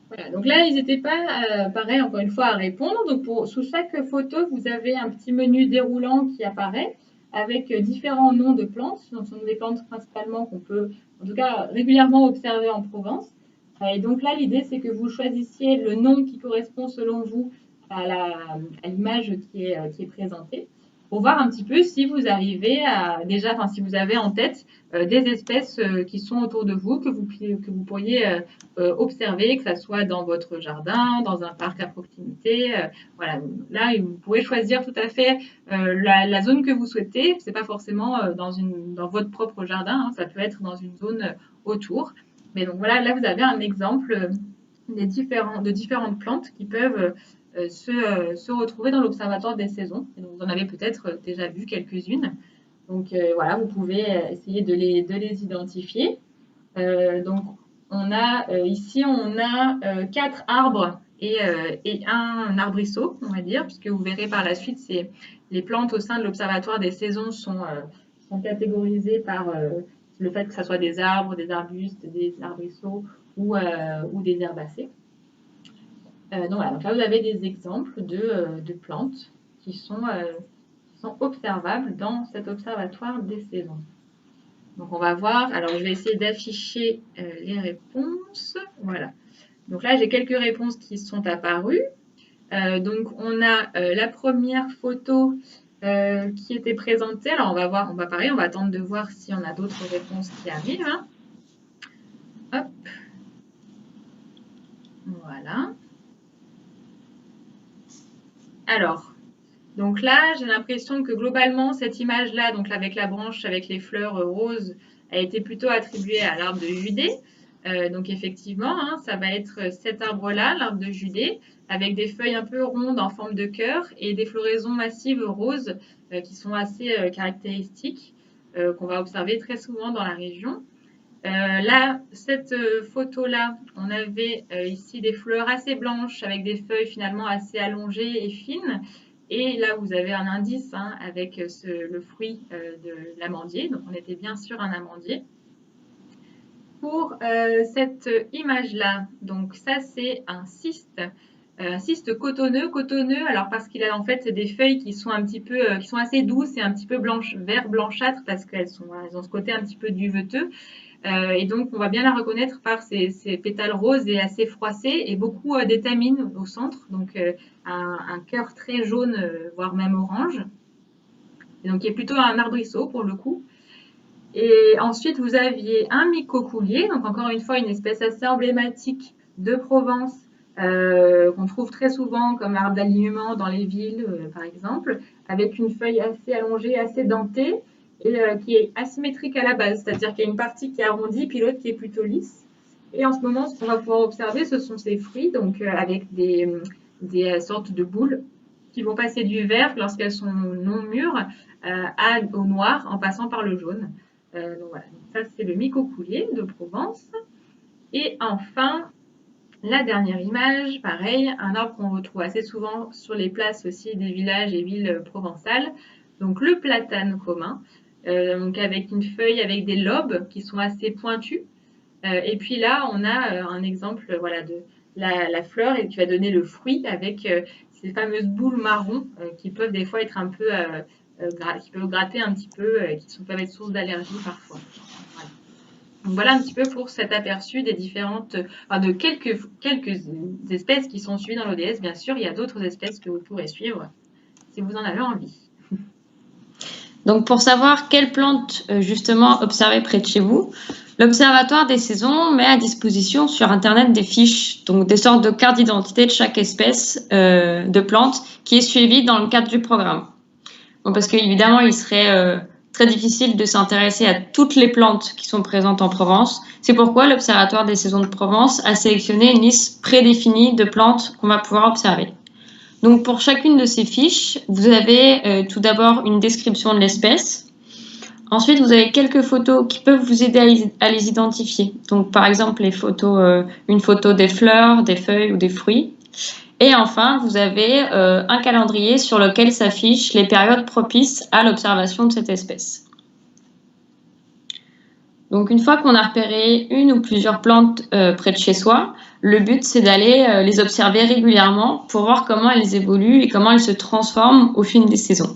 Voilà, donc là, n'hésitez pas, pareil, encore une fois, à répondre. Donc sous chaque photo, vous avez un petit menu déroulant qui apparaît avec différents noms de plantes. Donc, ce sont des plantes principalement qu'on peut, en tout cas, régulièrement observer en Provence. Et donc là, l'idée, c'est que vous choisissiez le nom qui correspond selon vous à l'image qui est présentée, pour voir un petit peu si vous arrivez à déjà, enfin si vous avez en tête des espèces qui sont autour de vous, que vous pourriez observer, que ce soit dans votre jardin, dans un parc à proximité. Voilà, là, vous pouvez choisir tout à fait la zone que vous souhaitez. Ce n'est pas forcément dans votre propre jardin, hein, ça peut être dans une zone autour. Mais donc voilà, là, vous avez un exemple de différentes plantes qui peuvent se retrouver dans l'Observatoire des saisons. Et donc, vous en avez peut-être déjà vu quelques-unes. Donc voilà, vous pouvez essayer de les identifier. Donc ici, on a 4 arbres et un arbrisseau, on va dire, puisque vous verrez par la suite, les plantes au sein de l'Observatoire des saisons sont catégorisées par le fait que ce soit des arbres, des arbustes, des arbrisseaux ou des herbacées. Donc voilà, donc là vous avez des exemples de plantes qui sont observables dans cet observatoire des saisons. Donc on va voir, alors je vais essayer d'afficher les réponses. Voilà. Donc là j'ai quelques réponses qui sont apparues. Donc on a la première photo qui était présentée. Alors on va pareil, on va attendre de voir si on a d'autres réponses qui arrivent. Hein. Hop. Voilà. Alors, donc là, j'ai l'impression que globalement, cette image-là, donc avec la branche avec les fleurs roses, a été plutôt attribuée à l'arbre de Judée. Donc effectivement, hein, ça va être cet arbre-là, l'arbre de Judée, avec des feuilles un peu rondes en forme de cœur et des floraisons massives roses qui sont assez caractéristiques, qu'on va observer très souvent dans la région. Là, cette photo-là, on avait ici des fleurs assez blanches avec des feuilles finalement assez allongées et fines. Et là, vous avez un indice hein, avec le fruit de l'amandier. Donc, on était bien sur un amandier. Pour cette image-là, donc ça, c'est un cyste cotonneux, alors parce qu'il a en fait des feuilles qui sont un petit peu, qui sont assez douces et un petit peu vert blanchâtre parce qu'elles ont ce côté un petit peu duveteux. Et donc, on va bien la reconnaître par ses pétales roses et assez froissés et beaucoup d'étamines au centre, donc un cœur très jaune, voire même orange. Et donc, qui est plutôt un arbrisseau pour le coup. Et ensuite, vous aviez un mycocoulier, donc encore une fois, une espèce assez emblématique de Provence, qu'on trouve très souvent comme arbre d'alignement dans les villes, par exemple, avec une feuille assez allongée, assez dentée, et qui est asymétrique à la base, c'est-à-dire qu'il y a une partie qui est arrondie, puis l'autre qui est plutôt lisse. Et en ce moment, ce qu'on va pouvoir observer, ce sont ces fruits, donc avec des sortes de boules qui vont passer du vert lorsqu'elles sont non mûres au noir en passant par le jaune. Donc voilà, ça c'est le mycocoulier de Provence. Et enfin, la dernière image, pareil, un arbre qu'on retrouve assez souvent sur les places aussi des villages et villes provençales. Donc le platane commun, donc avec une feuille avec des lobes qui sont assez pointus. Et puis là, on a un exemple voilà, de la fleur et qui va donner le fruit avec ces fameuses boules marron qui peuvent des fois être un peu qui peuvent gratter un petit peu, qui peuvent être source d'allergie parfois. Voilà. Donc voilà un petit peu pour cet aperçu des différentes, de quelques espèces qui sont suivies dans l'ODS. Bien sûr, il y a d'autres espèces que vous pourrez suivre si vous en avez envie. Donc pour savoir quelles plantes justement observer près de chez vous, l'Observatoire des saisons met à disposition sur Internet des fiches, donc des sortes de cartes d'identité de chaque espèce de plante qui est suivie dans le cadre du programme. Bon, parce qu'évidemment, il serait très difficile de s'intéresser à toutes les plantes qui sont présentes en Provence. C'est pourquoi l'Observatoire des saisons de Provence a sélectionné une liste prédéfinie de plantes qu'on va pouvoir observer. Donc pour chacune de ces fiches, vous avez tout d'abord une description de l'espèce. Ensuite, vous avez quelques photos qui peuvent vous aider à les identifier. Donc par exemple, une photo des fleurs, des feuilles ou des fruits. Et enfin, vous avez un calendrier sur lequel s'affichent les périodes propices à l'observation de cette espèce. Donc une fois qu'on a repéré une ou plusieurs plantes près de chez soi, le but c'est d'aller les observer régulièrement pour voir comment elles évoluent et comment elles se transforment au fil des saisons.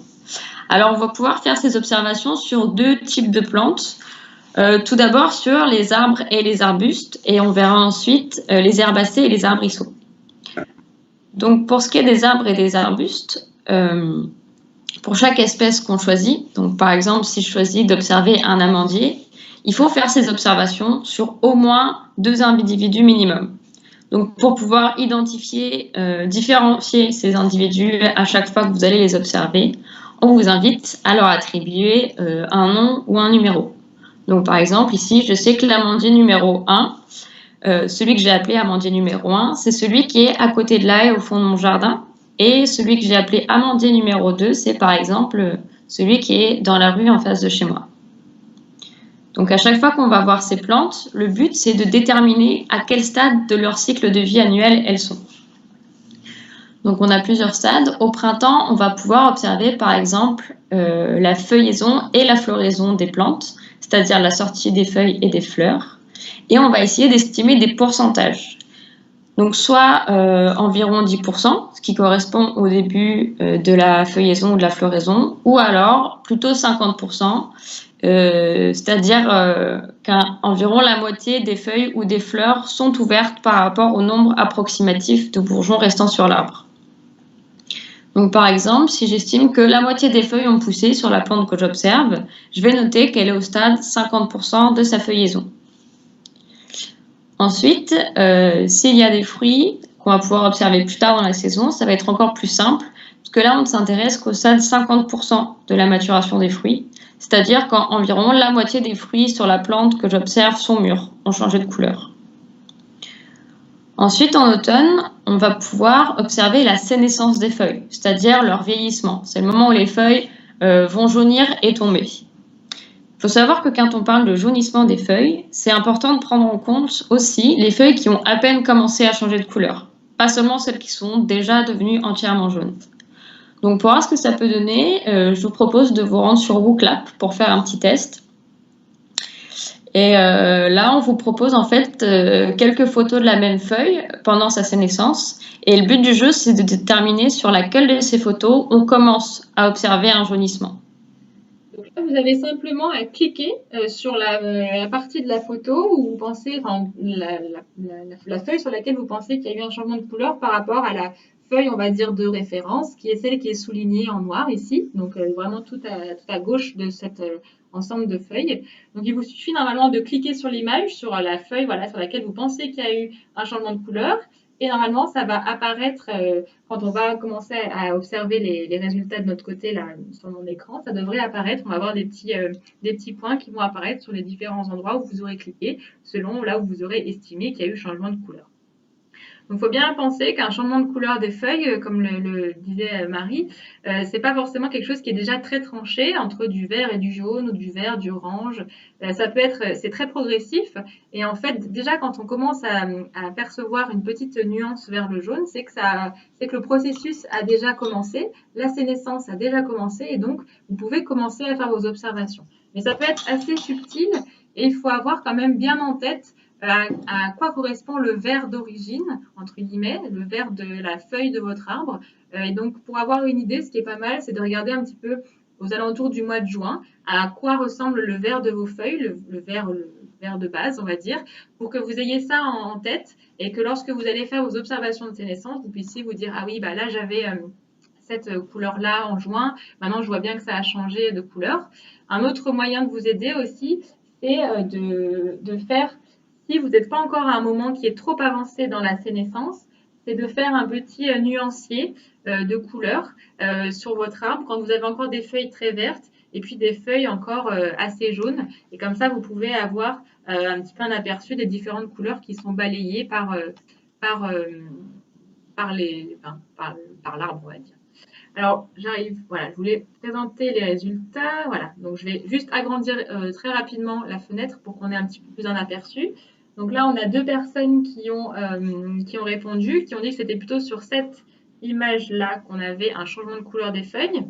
Alors on va pouvoir faire ces observations sur deux types de plantes. Tout d'abord sur les arbres et les arbustes et on verra ensuite les herbacées et les arbrisseaux. Donc pour ce qui est des arbres et des arbustes, pour chaque espèce qu'on choisit, donc par exemple si je choisis d'observer un amandier, il faut faire ces observations sur au moins 2 individus minimum. Donc pour pouvoir identifier, différencier ces individus à chaque fois que vous allez les observer, on vous invite à leur attribuer un nom ou un numéro. Donc par exemple ici, je sais que l'amandier numéro 1, celui que j'ai appelé amandier numéro 1, c'est celui qui est à côté de la haie au fond de mon jardin. Et celui que j'ai appelé amandier numéro 2, c'est par exemple celui qui est dans la rue en face de chez moi. Donc à chaque fois qu'on va voir ces plantes, le but c'est de déterminer à quel stade de leur cycle de vie annuel elles sont. Donc on a plusieurs stades. Au printemps, on va pouvoir observer par exemple la feuillaison et la floraison des plantes, c'est-à-dire la sortie des feuilles et des fleurs. Et on va essayer d'estimer des pourcentages. Donc soit environ 10%, ce qui correspond au début de la feuillaison ou de la floraison, ou alors plutôt 50%, c'est-à-dire qu'environ la moitié des feuilles ou des fleurs sont ouvertes par rapport au nombre approximatif de bourgeons restant sur l'arbre. Donc par exemple, si j'estime que la moitié des feuilles ont poussé sur la plante que j'observe, je vais noter qu'elle est au stade 50% de sa feuillaison. Ensuite, s'il y a des fruits qu'on va pouvoir observer plus tard dans la saison, ça va être encore plus simple, parce que là, on ne s'intéresse qu'au stade 50% de la maturation des fruits, c'est-à-dire quand environ la moitié des fruits sur la plante que j'observe sont mûrs, ont changé de couleur. Ensuite, en automne, on va pouvoir observer la sénescence des feuilles, c'est-à-dire leur vieillissement. C'est le moment où les feuilles vont jaunir et tomber. Il faut savoir que quand on parle de jaunissement des feuilles, c'est important de prendre en compte aussi les feuilles qui ont à peine commencé à changer de couleur, pas seulement celles qui sont déjà devenues entièrement jaunes. Donc pour voir ce que ça peut donner, je vous propose de vous rendre sur WooClap pour faire un petit test. Et là, on vous propose en fait quelques photos de la même feuille pendant sa sénescence. Et le but du jeu, c'est de déterminer sur laquelle de ces photos on commence à observer un jaunissement. Donc là, vous avez simplement à cliquer sur la partie de la photo où vous pensez, enfin, la feuille sur laquelle vous pensez qu'il y a eu un changement de couleur par rapport à la feuille, on va dire, de référence, qui est celle qui est soulignée en noir ici, donc vraiment tout à gauche de cet ensemble de feuilles. Donc il vous suffit normalement de cliquer sur l'image, sur la feuille voilà, sur laquelle vous pensez qu'il y a eu un changement de couleur. Et normalement, ça va apparaître quand on va commencer à observer les résultats de notre côté là, sur mon écran. Ça devrait apparaître. On va avoir des petits points qui vont apparaître sur les différents endroits où vous aurez cliqué, selon là où vous aurez estimé qu'il y a eu changement de couleur. Donc, il faut bien penser qu'un changement de couleur des feuilles, comme le disait Marie, c'est pas forcément quelque chose qui est déjà très tranché entre du vert et du jaune ou du vert, du orange. Ça peut être, c'est très progressif. Et en fait, déjà quand on commence à percevoir une petite nuance vers le jaune, c'est que le processus a déjà commencé, la sénescence a déjà commencé, et donc vous pouvez commencer à faire vos observations. Mais ça peut être assez subtil, et il faut avoir quand même bien en tête à quoi correspond le vert d'origine, entre guillemets, le vert de la feuille de votre arbre. Et donc, pour avoir une idée, ce qui est pas mal, c'est de regarder un petit peu aux alentours du mois de juin, à quoi ressemble le vert de vos feuilles, le vert de base, on va dire, pour que vous ayez ça en tête et que lorsque vous allez faire vos observations de sénescence, vous puissiez vous dire, ah oui, bah là, j'avais cette couleur-là en juin, maintenant je vois bien que ça a changé de couleur. Un autre moyen de vous aider aussi, c'est de faire, si vous n'êtes pas encore à un moment qui est trop avancé dans la sénescence, c'est de faire un petit nuancier de couleurs sur votre arbre quand vous avez encore des feuilles très vertes et puis des feuilles encore assez jaunes. Et comme ça, vous pouvez avoir un petit peu un aperçu des différentes couleurs qui sont balayées par l'arbre, on va dire. Alors, j'arrive, voilà, je voulais présenter les résultats. Voilà, donc je vais juste agrandir très rapidement la fenêtre pour qu'on ait un petit peu plus un aperçu. Donc là, on a 2 personnes qui ont répondu, qui ont dit que c'était plutôt sur cette image-là qu'on avait un changement de couleur des feuilles.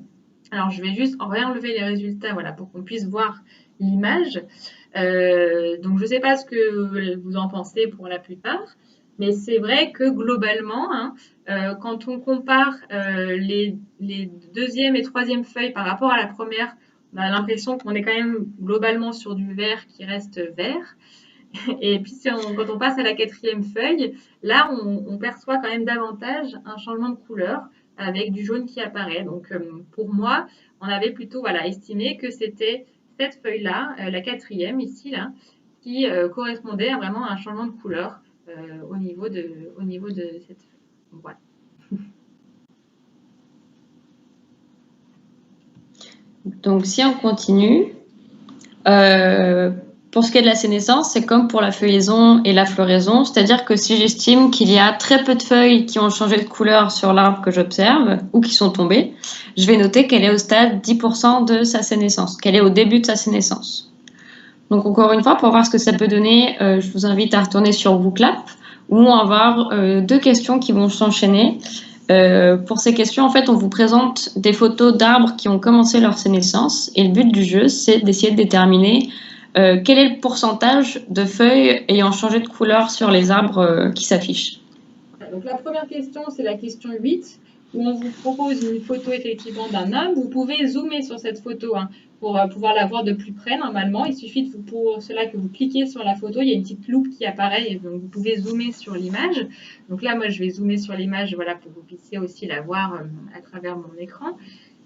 Alors, je vais juste réenlever les résultats, voilà, pour qu'on puisse voir l'image. Donc, je ne sais pas ce que vous en pensez pour la plupart, mais c'est vrai que globalement, hein, quand on compare les deuxième et troisième feuilles par rapport à la première, on a l'impression qu'on est quand même globalement sur du vert qui reste vert. Et puis quand on passe à la quatrième feuille, là on perçoit quand même davantage un changement de couleur avec du jaune qui apparaît. Donc pour moi, on avait plutôt voilà, estimé que c'était cette feuille-là, la quatrième ici, là, qui correspondait à vraiment un changement de couleur au niveau de cette feuille. Donc, voilà. Donc si on continue, pour ce qui est de la sénescence, c'est comme pour la feuillaison et la floraison, c'est-à-dire que si j'estime qu'il y a très peu de feuilles qui ont changé de couleur sur l'arbre que j'observe ou qui sont tombées, je vais noter qu'elle est au stade 10% de sa sénescence, qu'elle est au début de sa sénescence. Donc encore une fois, pour voir ce que ça peut donner, je vous invite à retourner sur Booklap où on va avoir 2 questions qui vont s'enchaîner. Pour ces questions, en fait, on vous présente des photos d'arbres qui ont commencé leur sénescence et le but du jeu, c'est d'essayer de déterminer quel est le pourcentage de feuilles ayant changé de couleur sur les arbres qui s'affichent. Donc la première question, c'est la question 8, où on vous propose une photo effectivement d'un homme. Vous pouvez zoomer sur cette photo hein, pour pouvoir la voir de plus près normalement. Il suffit pour cela que vous cliquez sur la photo, il y a une petite loupe qui apparaît et donc vous pouvez zoomer sur l'image. Donc là, moi, je vais zoomer sur l'image voilà, pour que vous puissiez aussi la voir à travers mon écran.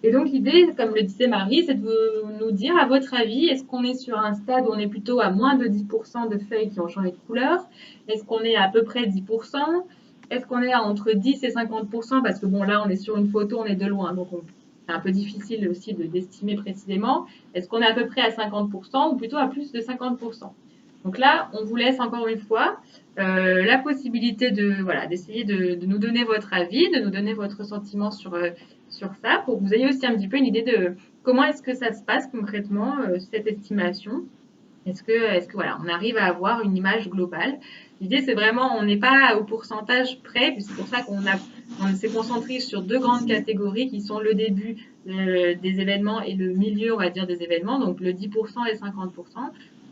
Et donc l'idée, comme le disait Marie, c'est de nous dire, à votre avis, est-ce qu'on est sur un stade où on est plutôt à moins de 10% de feuilles qui ont changé de couleur? Est-ce qu'on est à peu près 10%? Est-ce qu'on est à entre 10 et 50%? Parce que bon, là, on est sur une photo, on est de loin, donc c'est un peu difficile aussi d'estimer précisément. Est-ce qu'on est à peu près à 50% ou plutôt à plus de 50%? Donc là, on vous laisse encore une fois la possibilité d'essayer de nous donner votre avis, de nous donner votre sentiment sur ça, pour que vous ayez aussi un petit peu une idée de comment est-ce que ça se passe concrètement, cette estimation. Est-ce que voilà, on arrive à avoir une image globale? L'idée, c'est vraiment, on n'est pas au pourcentage près, puis c'est pour ça on s'est concentré sur 2 grandes catégories qui sont le début des événements et le milieu, on va dire, des événements, donc le 10% et 50%.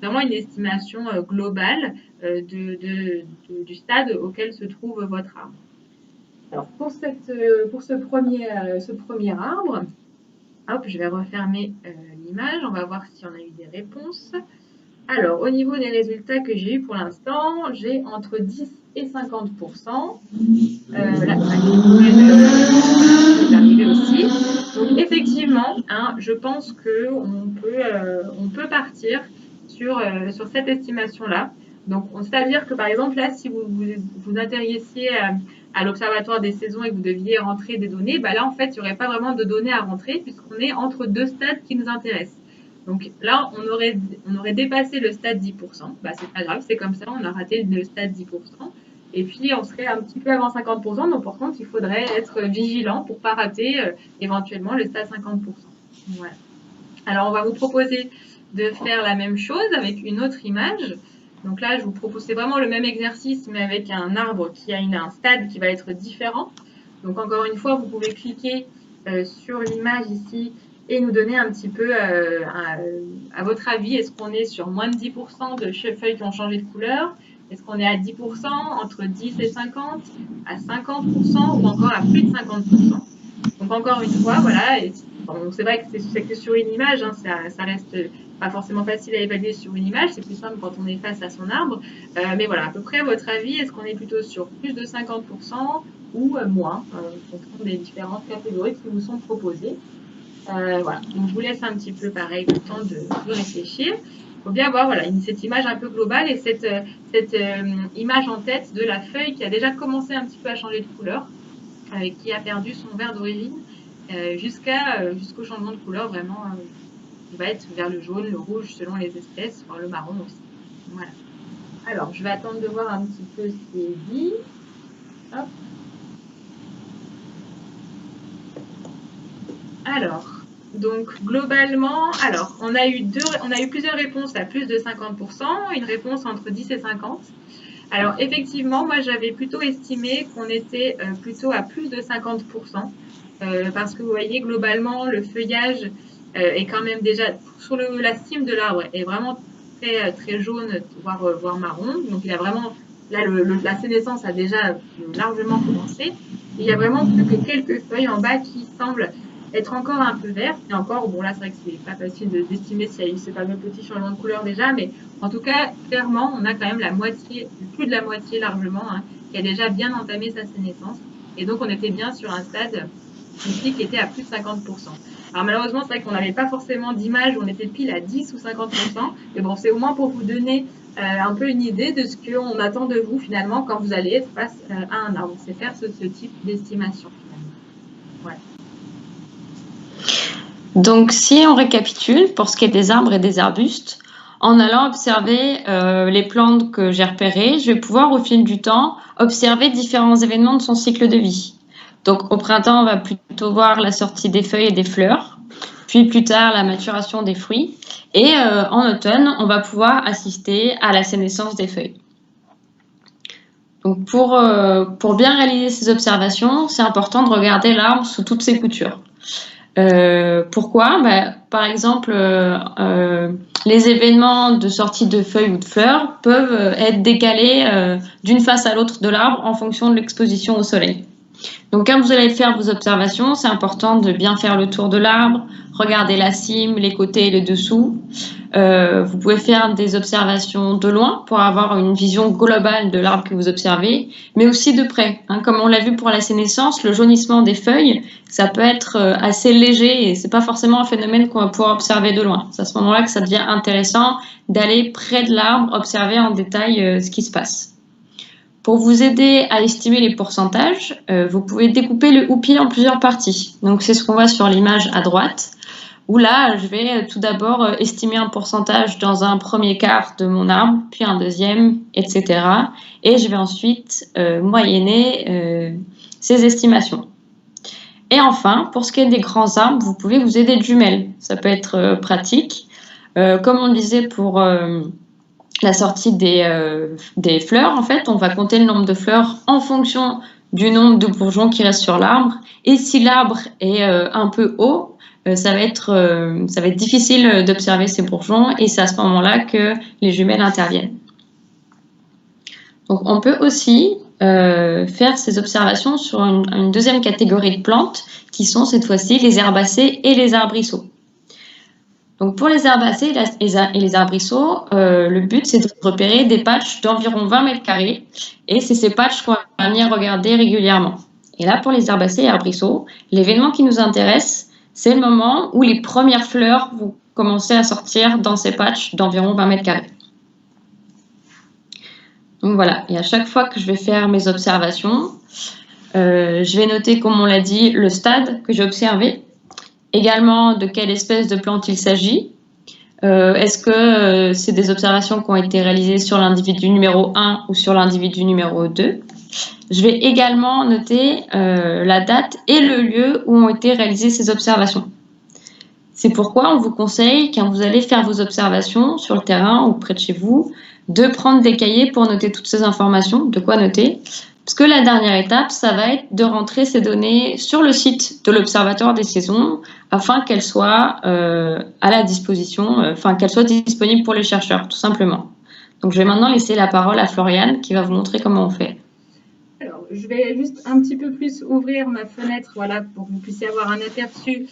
Vraiment une estimation globale du stade auquel se trouve votre arbre. Alors, pour ce premier arbre, hop, je vais refermer l'image, on va voir si on a eu des réponses. Alors, au niveau des résultats que j'ai eu pour l'instant, j'ai entre 10 et 50%. Là, c'est arrivé aussi. Donc, effectivement, hein, je pense qu'on peut partir sur cette estimation-là. Donc, c'est-à-dire que, par exemple, là, si vous atterrissiez à l'Observatoire des saisons et que vous deviez rentrer des données, bah là, en fait, il n'y aurait pas vraiment de données à rentrer puisqu'on est entre 2 stades qui nous intéressent. Donc là, on aurait dépassé le stade 10%. Bah, c'est pas grave, c'est comme ça, on a raté le stade 10%. Et puis, on serait un petit peu avant 50%. Donc, par contre, il faudrait être vigilant pour ne pas rater éventuellement le stade 50%. Voilà. Alors, on va vous proposer de faire la même chose avec une autre image. Donc là, je vous propose, c'est vraiment le même exercice, mais avec un arbre qui a un stade qui va être différent. Donc, encore une fois, vous pouvez cliquer sur l'image ici et nous donner un petit peu, à votre avis, est-ce qu'on est sur moins de 10% de feuilles qui ont changé de couleur? Est-ce qu'on est à 10%, entre 10 et 50, à 50% ou encore à plus de 50%? Donc encore une fois, voilà, Donc c'est vrai que c'est que sur une image, hein, ça reste pas forcément facile à évaluer sur une image, c'est plus simple quand on est face à son arbre. Mais voilà, à peu près, à votre avis, est-ce qu'on est plutôt sur plus de 50% ou moins, en fonction des différentes catégories qui vous sont proposées. Voilà, donc je vous laisse un petit peu pareil le temps de réfléchir. Il faut bien avoir voilà, cette image un peu globale et cette image en tête de la feuille qui a déjà commencé un petit peu à changer de couleur, qui a perdu son vert d'origine, jusqu'au changement de couleur vraiment qui va être vers le jaune, le rouge selon les espèces, voire le marron aussi. Voilà. Alors, je vais attendre de voir un petit peu ce qui est dit. Hop. Alors, donc globalement, on a eu plusieurs réponses à plus de 50%, une réponse entre 10 et 50. Alors effectivement, moi j'avais plutôt estimé qu'on était plutôt à plus de 50%, parce que vous voyez globalement le feuillage est quand même déjà sur la cime de l'arbre est vraiment très, très jaune, voire marron. Donc il y a vraiment, là la sénescence a déjà largement commencé. Il y a vraiment plus que quelques feuilles en bas qui semblent être encore un peu vertes. Et encore, bon là c'est vrai que c'est pas facile d'estimer s'il y a eu ce fameux petit changement de couleur déjà, mais en tout cas, clairement, on a quand même la moitié, plus de la moitié largement, hein, qui a déjà bien entamé sa sénescence. Et donc on était bien sur un stade ici qui était à plus de 50%. Alors malheureusement, c'est vrai qu'on n'avait pas forcément d'image où on était pile à 10 ou 50%, mais bon, c'est au moins pour vous donner un peu une idée de ce qu'on attend de vous finalement quand vous allez être face à un arbre. C'est faire ce type d'estimation finalement. Ouais. Donc si on récapitule, pour ce qui est des arbres et des arbustes, en allant observer les plantes que j'ai repérées, je vais pouvoir au fil du temps observer différents événements de son cycle de vie. Donc au printemps, on va plutôt voir la sortie des feuilles et des fleurs, puis plus tard la maturation des fruits, et en automne, on va pouvoir assister à la sénescence des feuilles. Donc pour bien réaliser ces observations, c'est important de regarder l'arbre sous toutes ses coutures. Pourquoi ? Par exemple, les événements de sortie de feuilles ou de fleurs peuvent être décalés d'une face à l'autre de l'arbre en fonction de l'exposition au soleil. Donc quand vous allez faire vos observations, c'est important de bien faire le tour de l'arbre, regarder la cime, les côtés et le dessous. Vous pouvez faire des observations de loin pour avoir une vision globale de l'arbre que vous observez, mais aussi de près. Hein, comme on l'a vu pour la sénescence, le jaunissement des feuilles, ça peut être assez léger et c'est pas forcément un phénomène qu'on va pouvoir observer de loin. C'est à ce moment-là que ça devient intéressant d'aller près de l'arbre, observer en détail ce qui se passe. Pour vous aider à estimer les pourcentages, vous pouvez découper le houppier en plusieurs parties. Donc c'est ce qu'on voit sur l'image à droite, où là, je vais tout d'abord estimer un pourcentage dans un premier quart de mon arbre, puis un deuxième, etc. Et je vais ensuite moyenner ces estimations. Et enfin, pour ce qui est des grands arbres, vous pouvez vous aider de jumelles. Ça peut être pratique. Comme on le disait pour la sortie des fleurs, en fait, on va compter le nombre de fleurs en fonction du nombre de bourgeons qui restent sur l'arbre. Et si l'arbre est un peu haut, ça va être difficile d'observer ces bourgeons et c'est à ce moment-là que les jumelles interviennent. Donc on peut aussi faire ces observations sur une deuxième catégorie de plantes qui sont cette fois-ci les herbacées et les arbrisseaux. Donc pour les herbacées et les arbrisseaux, le but c'est de repérer des patchs d'environ 20 mètres carrés et c'est ces patchs qu'on va venir regarder régulièrement. Et là pour les herbacées et arbrisseaux, l'événement qui nous intéresse, c'est le moment où les premières fleurs vont commencer à sortir dans ces patchs d'environ 20 mètres carrés. Donc voilà, et à chaque fois que je vais faire mes observations, je vais noter, comme on l'a dit, le stade que j'ai observé, également de quelle espèce de plante il s'agit. Est-ce que c'est des observations qui ont été réalisées sur l'individu numéro 1 ou sur l'individu numéro 2. Je vais également noter la date et le lieu où ont été réalisées ces observations. C'est pourquoi on vous conseille, quand vous allez faire vos observations sur le terrain ou près de chez vous, de prendre des cahiers pour noter toutes ces informations, de quoi noter. Parce que la dernière étape, ça va être de rentrer ces données sur le site de l'Observatoire des saisons afin qu'elles soient à la disposition, qu'elles soient disponibles pour les chercheurs, tout simplement. Donc je vais maintenant laisser la parole à Floriane qui va vous montrer comment on fait. Alors, je vais juste un petit peu plus ouvrir ma fenêtre, voilà, pour que vous puissiez avoir un aperçu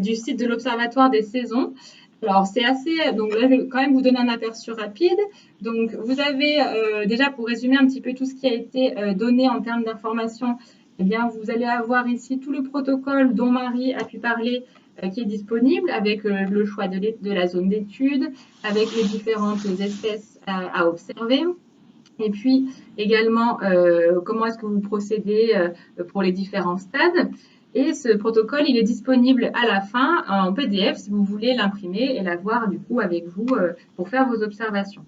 du site de l'Observatoire des saisons. Alors, c'est assez, donc là, je vais quand même vous donner un aperçu rapide. Donc, vous avez, déjà, pour résumer un petit peu tout ce qui a été donné en termes d'informations, eh bien, vous allez avoir ici tout le protocole dont Marie a pu parler, qui est disponible, avec le choix de la zone d'étude, avec les différentes espèces à observer. Et puis également, comment est-ce que vous procédez pour les différents stades. Et ce protocole, il est disponible à la fin en PDF si vous voulez l'imprimer et l'avoir du coup avec vous pour faire vos observations.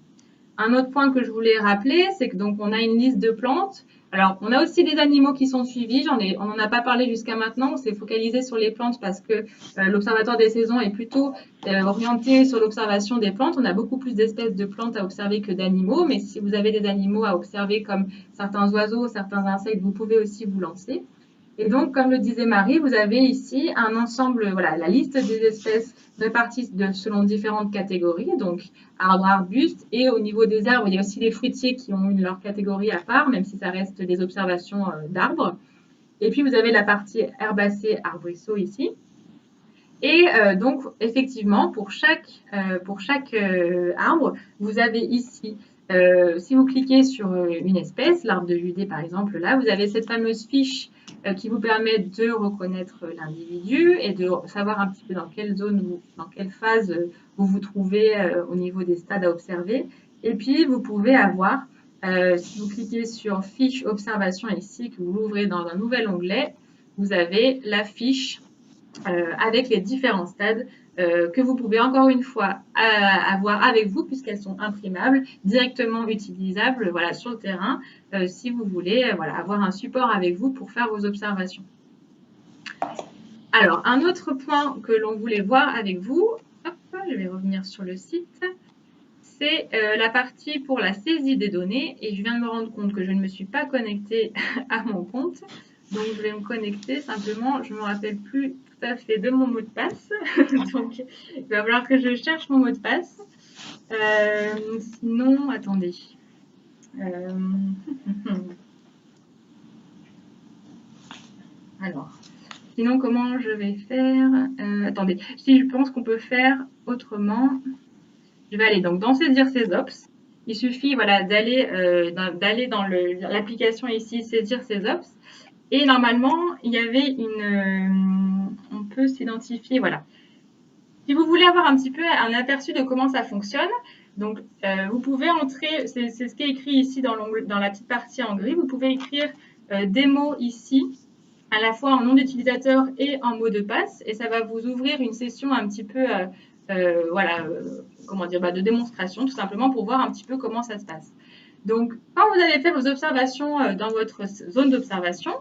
Un autre point que je voulais rappeler, c'est que donc on a une liste de plantes. Alors, on a aussi des animaux qui sont suivis. On n'en a pas parlé jusqu'à maintenant. On s'est focalisé sur les plantes parce que l'Observatoire des saisons est plutôt orienté sur l'observation des plantes. On a beaucoup plus d'espèces de plantes à observer que d'animaux. Mais si vous avez des animaux à observer comme certains oiseaux, certains insectes, vous pouvez aussi vous lancer. Et donc, comme le disait Marie, vous avez ici un ensemble, voilà, la liste des espèces réparties selon différentes catégories, donc arbres, arbustes, et au niveau des arbres, il y a aussi les fruitiers qui ont leur catégorie à part, même si ça reste des observations d'arbres. Et puis, vous avez la partie herbacées, arbrisseaux ici. Et donc, effectivement, pour chaque arbre, vous avez ici, si vous cliquez sur une espèce, l'arbre de Judée par exemple, là, vous avez cette fameuse fiche qui vous permet de reconnaître l'individu et de savoir un petit peu dans quelle zone, dans quelle phase vous vous trouvez au niveau des stades à observer. Et puis, vous pouvez avoir, si vous cliquez sur fiche observation ici, que vous l'ouvrez dans un nouvel onglet, vous avez la fiche avec les différents stades que vous pouvez encore une fois avoir avec vous puisqu'elles sont imprimables, directement utilisables voilà, sur le terrain si vous voulez voilà, avoir un support avec vous pour faire vos observations. Alors, un autre point que l'on voulait voir avec vous, hop, je vais revenir sur le site, c'est la partie pour la saisie des données et je viens de me rendre compte que je ne me suis pas connectée à mon compte. Donc, je vais me connecter simplement. Je ne me rappelle plus tout à fait de mon mot de passe. Donc, il va falloir que je cherche mon mot de passe. Sinon, attendez. Alors, sinon, comment je vais faire attendez, si je pense qu'on peut faire autrement, je vais aller donc dans Saisir ses ops. Il suffit voilà, d'aller dans l'application ici, Saisir ses ops. Et normalement, il y avait on peut s'identifier, voilà. Si vous voulez avoir un petit peu un aperçu de comment ça fonctionne, donc vous pouvez entrer, c'est ce qui est écrit ici dans la petite partie en gris, vous pouvez écrire des mots ici, à la fois en nom d'utilisateur et en mot de passe, et ça va vous ouvrir une session un petit peu, voilà, comment dire, de démonstration, tout simplement pour voir un petit peu comment ça se passe. Donc, quand vous avez fait vos observations dans votre zone d'observation,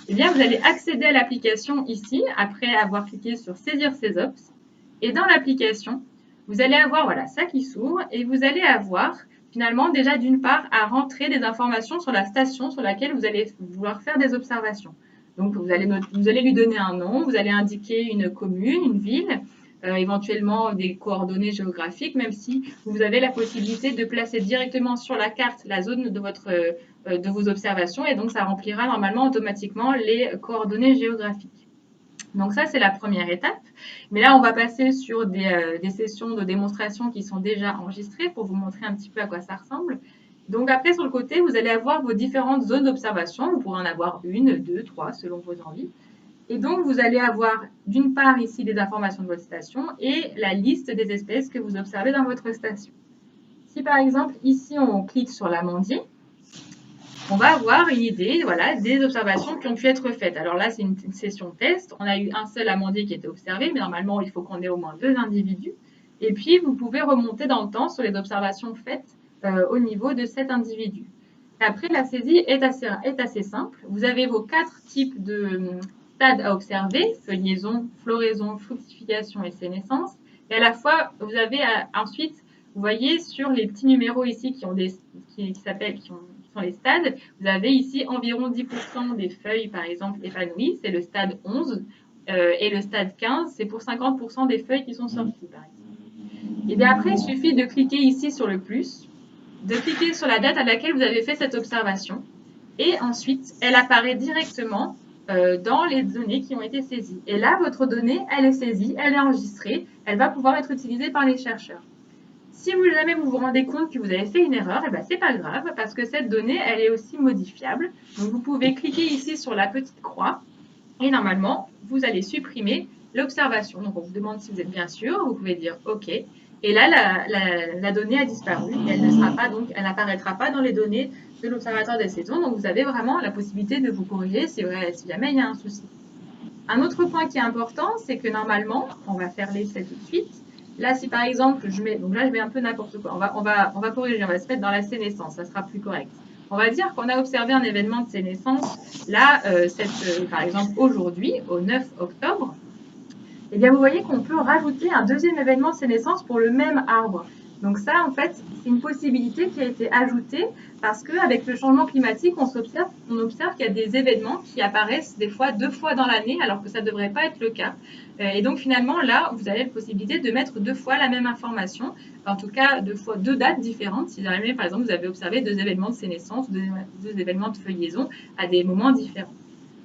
eh bien, vous allez accéder à l'application ici, après avoir cliqué sur Saisir ses ops. Et dans l'application, vous allez avoir voilà, ça qui s'ouvre et vous allez avoir finalement déjà d'une part à rentrer des informations sur la station sur laquelle vous allez vouloir faire des observations. Donc, vous allez lui donner un nom, vous allez indiquer une commune, une ville, éventuellement des coordonnées géographiques, même si vous avez la possibilité de placer directement sur la carte la zone de vos observations et donc ça remplira normalement automatiquement les coordonnées géographiques. Donc ça, c'est la première étape. Mais là, on va passer sur des sessions de démonstration qui sont déjà enregistrées pour vous montrer un petit peu à quoi ça ressemble. Donc après, sur le côté, vous allez avoir vos différentes zones d'observation. Vous pourrez en avoir une, deux, trois, selon vos envies. Et donc, vous allez avoir d'une part ici les informations de votre station et la liste des espèces que vous observez dans votre station. Si par exemple, ici, on clique sur l'amandier, on va avoir une idée voilà, des observations qui ont pu être faites. Alors là, c'est une session test. On a eu un seul amandier qui était observé, mais normalement, il faut qu'on ait au moins 2 individus. Et puis, vous pouvez remonter dans le temps sur les observations faites au niveau de cet individu. Après, la saisie est assez simple. Vous avez vos 4 types de stades à observer, feuillaison, floraison, fructification et sénescence. Et à la fois, vous avez ensuite, vous voyez sur les petits numéros ici qui sont les stades, vous avez ici environ 10% des feuilles, par exemple, épanouies, c'est le stade 11, et le stade 15, c'est pour 50% des feuilles qui sont sorties, par exemple. Et bien après, il suffit de cliquer ici sur le plus, de cliquer sur la date à laquelle vous avez fait cette observation, et ensuite, elle apparaît directement dans les données qui ont été saisies. Et là, votre donnée, elle est saisie, elle est enregistrée, elle va pouvoir être utilisée par les chercheurs. Si jamais vous vous rendez compte que vous avez fait une erreur, eh ben, c'est pas grave parce que cette donnée, elle est aussi modifiable. Donc, vous pouvez cliquer ici sur la petite croix et normalement, vous allez supprimer l'observation. Donc, on vous demande si vous êtes bien sûr, vous pouvez dire OK. Et là, la donnée a disparu et elle ne sera pas, donc, elle n'apparaîtra pas dans les données de l'observateur des saisons. Donc, vous avez vraiment la possibilité de vous corriger si jamais il y a un souci. Un autre point qui est important, c'est que normalement, on va faire l'essai tout de suite. Là, si par exemple, je mets un peu n'importe quoi, on va corriger, on va se mettre dans la sénescence, ça sera plus correct. On va dire qu'on a observé un événement de sénescence, là, par exemple aujourd'hui, au 9 octobre, eh bien vous voyez qu'on peut rajouter un deuxième événement de sénescence pour le même arbre. Donc ça, en fait, c'est une possibilité qui a été ajoutée parce qu'avec le changement climatique, on observe qu'il y a des événements qui apparaissent des fois 2 fois dans l'année, alors que ça ne devrait pas être le cas. Et donc finalement, là, vous avez la possibilité de mettre 2 fois la même information, en tout cas 2 fois 2 dates différentes. Si jamais, par exemple, vous avez observé 2 événements de sénescence, 2 événements de feuillaison à des moments différents.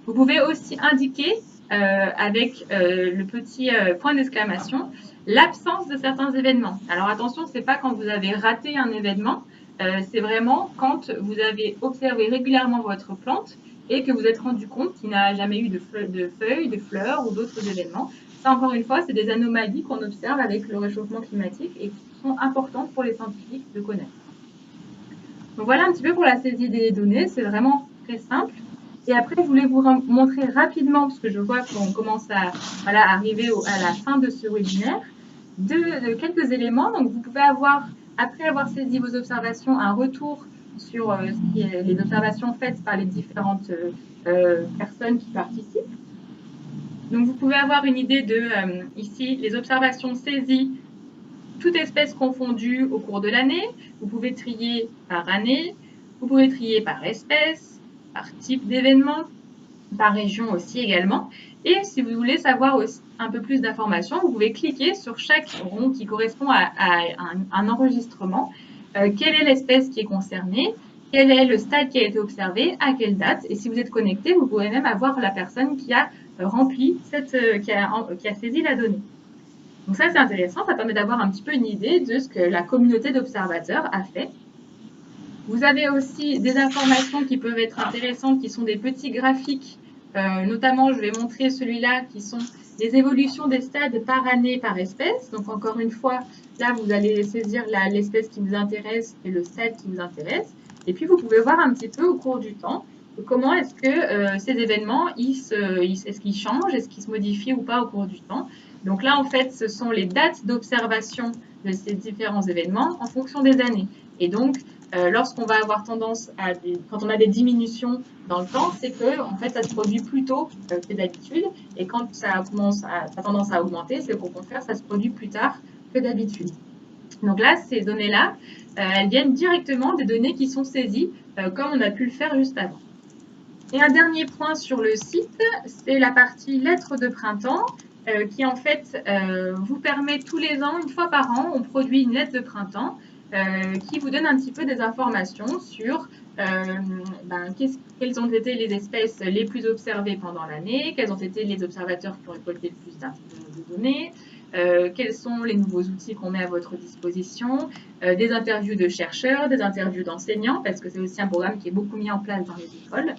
Vous pouvez aussi indiquer avec le petit point d'exclamation l'absence de certains événements. Alors attention, ce n'est pas quand vous avez raté un événement, c'est vraiment quand vous avez observé régulièrement votre plante et que vous êtes rendu compte qu'il n'a jamais eu de feuilles, de fleurs ou d'autres événements. Ça, encore une fois, c'est des anomalies qu'on observe avec le réchauffement climatique et qui sont importantes pour les scientifiques de connaître. Donc voilà un petit peu pour la saisie des données, c'est vraiment très simple. Et après, je voulais vous montrer rapidement, parce que je vois qu'on commence à arriver à la fin de ce webinaire, de quelques éléments. Donc, vous pouvez avoir, après avoir saisi vos observations, un retour sur les observations faites par les différentes personnes qui participent. Donc, vous pouvez avoir une idée de, ici, les observations saisies, toute espèce confondue au cours de l'année. Vous pouvez trier par année, vous pouvez trier par espèce, par type d'événement, par région aussi également. Et si vous voulez savoir aussi un peu plus d'informations, vous pouvez cliquer sur chaque rond qui correspond à un enregistrement. Quelle est l'espèce qui est concernée? Quel est le stade qui a été observé? À quelle date? Et si vous êtes connecté, vous pouvez même avoir la personne qui a rempli qui a saisi la donnée. Donc ça, c'est intéressant. Ça permet d'avoir un petit peu une idée de ce que la communauté d'observateurs a fait. Vous avez aussi des informations qui peuvent être intéressantes, qui sont des petits graphiques. Notamment, je vais montrer celui-là, qui sont les évolutions des stades par année, par espèce. Donc, encore une fois, là, vous allez saisir l'espèce qui vous intéresse et le stade qui vous intéresse. Et puis, vous pouvez voir un petit peu au cours du temps comment est-ce que ces événements, est-ce qu'ils changent, est-ce qu'ils se modifient ou pas au cours du temps. Donc là, en fait, ce sont les dates d'observation de ces différents événements en fonction des années. Et donc, lorsqu'on va avoir tendance à quand on a des diminutions dans le temps, c'est que en fait, ça se produit plus tôt que d'habitude. Et quand ça a tendance à augmenter, c'est qu'au contraire, ça se produit plus tard que d'habitude. Donc là, ces données-là, elles viennent directement des données qui sont saisies, comme on a pu le faire juste avant. Et un dernier point sur le site, c'est la partie lettres de printemps, qui en fait vous permet tous les ans, une fois par an, on produit une lettre de printemps qui vous donne un petit peu des informations sur quelles ont été les espèces les plus observées pendant l'année, quels ont été les observateurs qui ont récolté le plus de données, quels sont les nouveaux outils qu'on met à votre disposition, des interviews de chercheurs, des interviews d'enseignants, parce que c'est aussi un programme qui est beaucoup mis en place dans les écoles.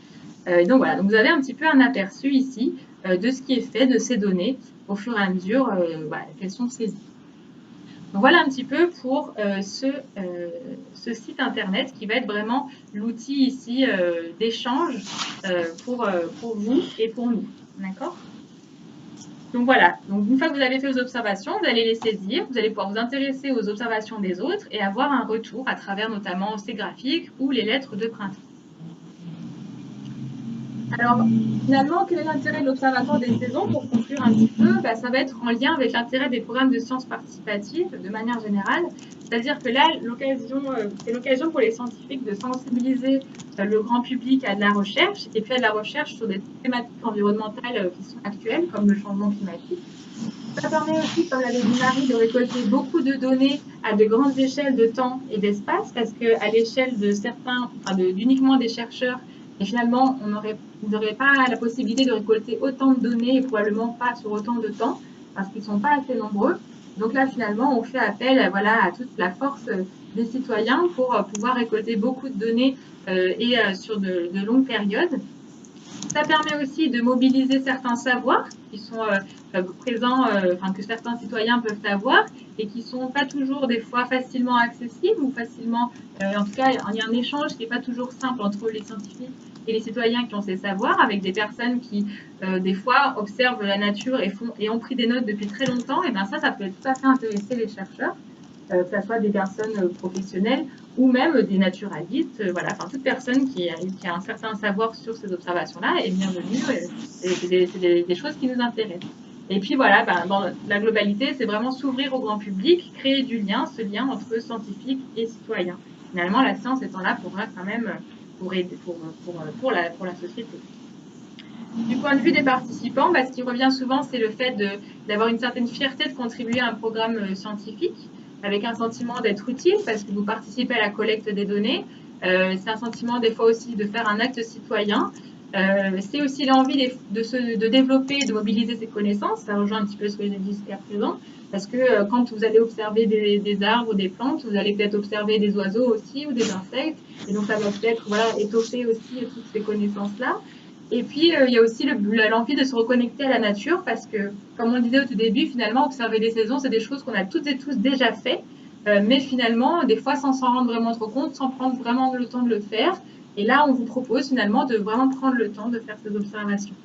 Donc voilà, donc vous avez un petit peu un aperçu ici de ce qui est fait de ces données au fur et à mesure qu'elles sont saisies. Donc voilà un petit peu pour ce site internet qui va être vraiment l'outil ici d'échange pour vous et pour nous. D'accord ? Donc voilà, donc une fois que vous avez fait vos observations, vous allez les saisir, vous allez pouvoir vous intéresser aux observations des autres et avoir un retour à travers notamment ces graphiques ou les lettres de printemps. Alors, finalement, quel est l'intérêt de l'Observatoire des saisons? Pour conclure un petit peu, ça va être en lien avec l'intérêt des programmes de sciences participatives de manière générale. C'est-à-dire que là, c'est l'occasion pour les scientifiques de sensibiliser le grand public à de la recherche et puis à de la recherche sur des thématiques environnementales qui sont actuelles, comme le changement climatique. Ça permet aussi, comme l'avait dit Marie, de récolter beaucoup de données à de grandes échelles de temps et d'espace, parce qu'à l'échelle de d'uniquement des chercheurs, Et finalement, vous n'aurez pas la possibilité de récolter autant de données et probablement pas sur autant de temps parce qu'ils ne sont pas assez nombreux. Donc là, finalement, on fait appel voilà, à toute la force des citoyens pour pouvoir récolter beaucoup de données et sur de longues périodes. Ça permet aussi de mobiliser certains savoirs qui sont présents, que certains citoyens peuvent avoir et qui ne sont pas toujours des fois facilement accessibles ou facilement, en tout cas, il y a un échange qui n'est pas toujours simple entre les scientifiques et les citoyens qui ont ces savoirs, avec des personnes qui, des fois, observent la nature et ont pris des notes depuis très longtemps. Et bien ça peut tout à fait intéresser les chercheurs. Que ce soit des personnes professionnelles ou même des naturalistes, voilà, enfin toute personne qui a un certain savoir sur ces observations-là est bienvenue, c'est des choses qui nous intéressent. Et puis voilà, dans la globalité, c'est vraiment s'ouvrir au grand public, créer du lien, ce lien entre scientifiques et citoyens. Finalement, la science étant là pour quand même pour la société. Du point de vue des participants, ce qui revient souvent, c'est le fait d'avoir une certaine fierté de contribuer à un programme scientifique, avec un sentiment d'être utile parce que vous participez à la collecte des données. C'est un sentiment des fois aussi de faire un acte citoyen. C'est aussi l'envie de développer et de mobiliser ses connaissances. Ça rejoint un petit peu ce que j'ai dit jusqu'à présent. Parce que quand vous allez observer des arbres ou des plantes, vous allez peut-être observer des oiseaux aussi ou des insectes. Et donc ça va peut-être étoffer aussi toutes ces connaissances-là. Et puis, il y a aussi l'envie de se reconnecter à la nature parce que, comme on le disait au tout début, finalement, observer des saisons, c'est des choses qu'on a toutes et tous déjà fait, mais finalement, des fois, sans s'en rendre vraiment trop compte, sans prendre vraiment le temps de le faire. Et là, on vous propose finalement de vraiment prendre le temps de faire ces observations.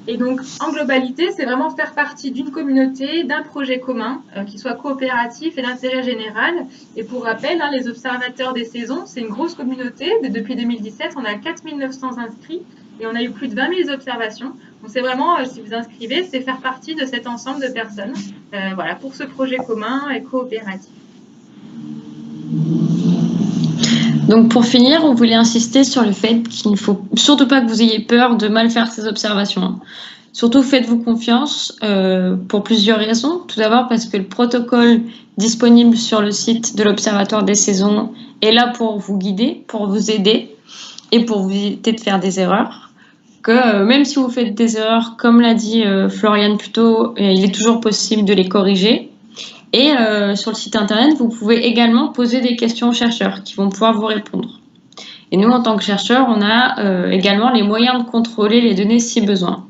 Et donc, en globalité, c'est vraiment faire partie d'une communauté, d'un projet commun, qui soit coopératif et d'intérêt général. Et pour rappel, les observateurs des saisons, c'est une grosse communauté. Depuis 2017, on a 4 900 inscrits et on a eu plus de 20 000 observations. Donc, c'est vraiment, si vous inscrivez, c'est faire partie de cet ensemble de personnes, voilà, pour ce projet commun et coopératif. Donc pour finir, on voulait insister sur le fait qu'il ne faut surtout pas que vous ayez peur de mal faire ces observations. Surtout faites-vous confiance pour plusieurs raisons. Tout d'abord parce que le protocole disponible sur le site de l'Observatoire des saisons est là pour vous guider, pour vous aider et pour vous éviter de faire des erreurs. Que même si vous faites des erreurs, comme l'a dit Floriane plus tôt, il est toujours possible de les corriger. Et sur le site internet, vous pouvez également poser des questions aux chercheurs qui vont pouvoir vous répondre. Et nous, en tant que chercheurs, on a également les moyens de contrôler les données si besoin.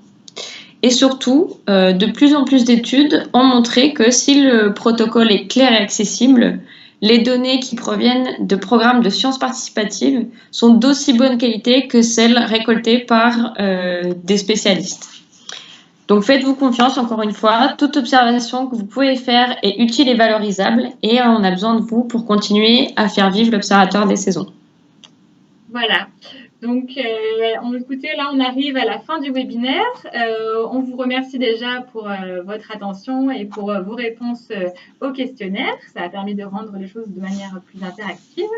Et surtout, de plus en plus d'études ont montré que si le protocole est clair et accessible, les données qui proviennent de programmes de sciences participatives sont d'aussi bonne qualité que celles récoltées par des spécialistes. Donc faites-vous confiance, encore une fois, toute observation que vous pouvez faire est utile et valorisable et on a besoin de vous pour continuer à faire vivre l'Observatoire des saisons. Voilà, donc écoutez, là on arrive à la fin du webinaire. On vous remercie déjà pour votre attention et pour vos réponses au questionnaire. Ça a permis de rendre les choses de manière plus interactive.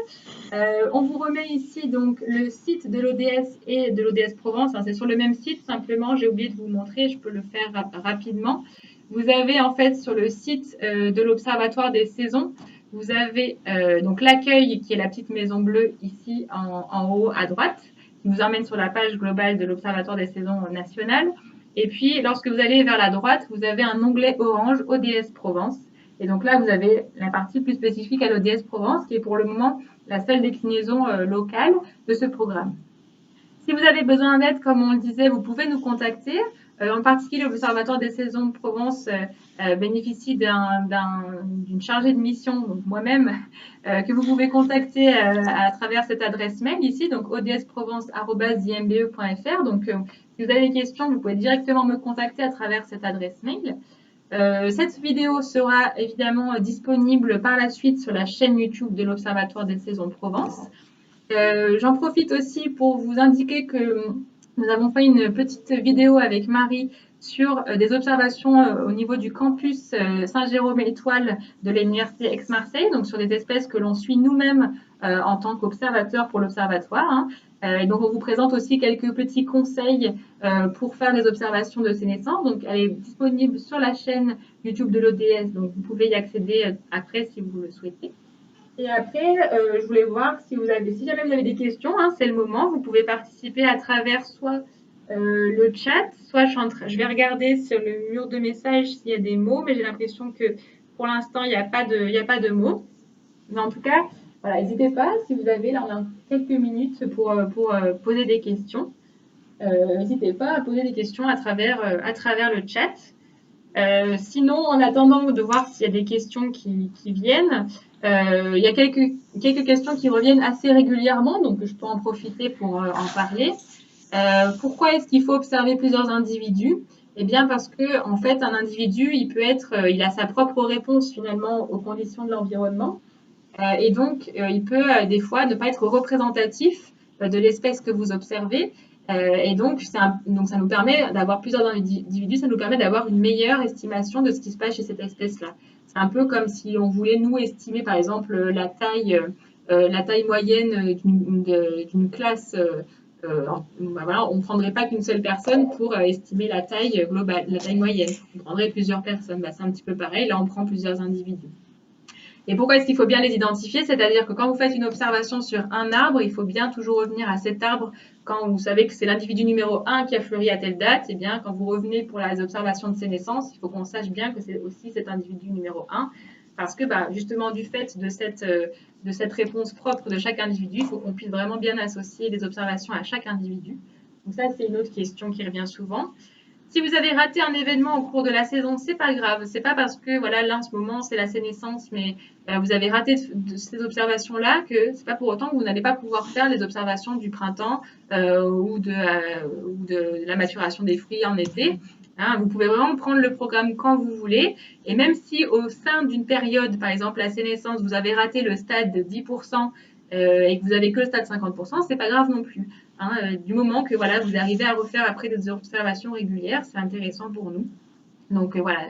On vous remet ici donc le site de l'ODS et de l'ODS Provence. C'est sur le même site, simplement j'ai oublié de vous montrer, je peux le faire rapidement. Vous avez en fait sur le site de l'Observatoire des saisons, vous avez donc l'accueil qui est la petite maison bleue ici en haut à droite, qui vous emmène sur la page globale de l'Observatoire des saisons nationales. Et puis lorsque vous allez vers la droite, vous avez un onglet orange ODS Provence. Et donc là, vous avez la partie plus spécifique à l'ODS Provence, qui est pour le moment la seule déclinaison locale de ce programme. Si vous avez besoin d'aide, comme on le disait, vous pouvez nous contacter. En particulier, l'Observatoire des saisons de Provence bénéficie d'une chargée de mission, donc moi-même, que vous pouvez contacter à travers cette adresse mail ici, donc odsprovence@imbe.fr. Donc, si vous avez des questions, vous pouvez directement me contacter à travers cette adresse mail. Cette vidéo sera évidemment disponible par la suite sur la chaîne YouTube de l'Observatoire des saisons de Provence. J'en profite aussi pour vous indiquer que nous avons fait une petite vidéo avec Marie sur des observations au niveau du campus Saint-Jérôme-Étoile de l'Université Aix-Marseille, donc sur des espèces que l'on suit nous-mêmes en tant qu'observateurs pour l'observatoire. Et donc, on vous présente aussi quelques petits conseils pour faire des observations de ces naissances. Donc, elle est disponible sur la chaîne YouTube de l'ODS, donc vous pouvez y accéder après si vous le souhaitez. Et après, je voulais voir si jamais vous avez des questions, hein, c'est le moment. Vous pouvez participer à travers soit le chat, soit je vais regarder sur le mur de messages s'il y a des mots, mais j'ai l'impression que pour l'instant, il n'y a pas de mots. Mais en tout cas, voilà, n'hésitez pas, si vous avez, là, on a quelques minutes pour poser des questions. N'hésitez pas à poser des questions à travers le chat. Sinon, en attendant de voir s'il y a des questions qui viennent, il y a quelques questions qui reviennent assez régulièrement, donc je peux en profiter pour en parler. Pourquoi est-ce qu'il faut observer plusieurs individus? Eh bien, parce que en fait, un individu, il a sa propre réponse finalement aux conditions de l'environnement, et donc il peut des fois ne pas être représentatif de l'espèce que vous observez. Et donc, ça nous permet d'avoir plusieurs individus, ça nous permet d'avoir une meilleure estimation de ce qui se passe chez cette espèce-là. C'est un peu comme si on voulait, nous, estimer, par exemple, la taille moyenne d'une classe. Voilà, on ne prendrait pas qu'une seule personne pour estimer la taille globale, la taille moyenne. On prendrait plusieurs personnes. C'est un petit peu pareil. Là, on prend plusieurs individus. Et pourquoi est-ce qu'il faut bien les identifier? C'est-à-dire que quand vous faites une observation sur un arbre, il faut bien toujours revenir à cet arbre. Quand vous savez que c'est l'individu numéro 1 qui a fleuri à telle date, eh bien, quand vous revenez pour les observations de ses naissances, il faut qu'on sache bien que c'est aussi cet individu numéro 1. Parce que justement, du fait de cette réponse propre de chaque individu, il faut qu'on puisse vraiment bien associer les observations à chaque individu. Donc ça, c'est une autre question qui revient souvent. Si vous avez raté un événement au cours de la saison, c'est pas grave. C'est pas parce que voilà, là en ce moment c'est la sénescence, mais vous avez raté ces observations-là que c'est pas pour autant que vous n'allez pas pouvoir faire les observations du printemps ou de la maturation des fruits en été. Hein, vous pouvez vraiment prendre le programme quand vous voulez. Et même si au sein d'une période, par exemple la sénescence, vous avez raté le stade de 10% et que vous avez que le stade 50%, c'est pas grave non plus. Hein, du moment que voilà, vous arrivez à refaire après des observations régulières, c'est intéressant pour nous. Donc voilà,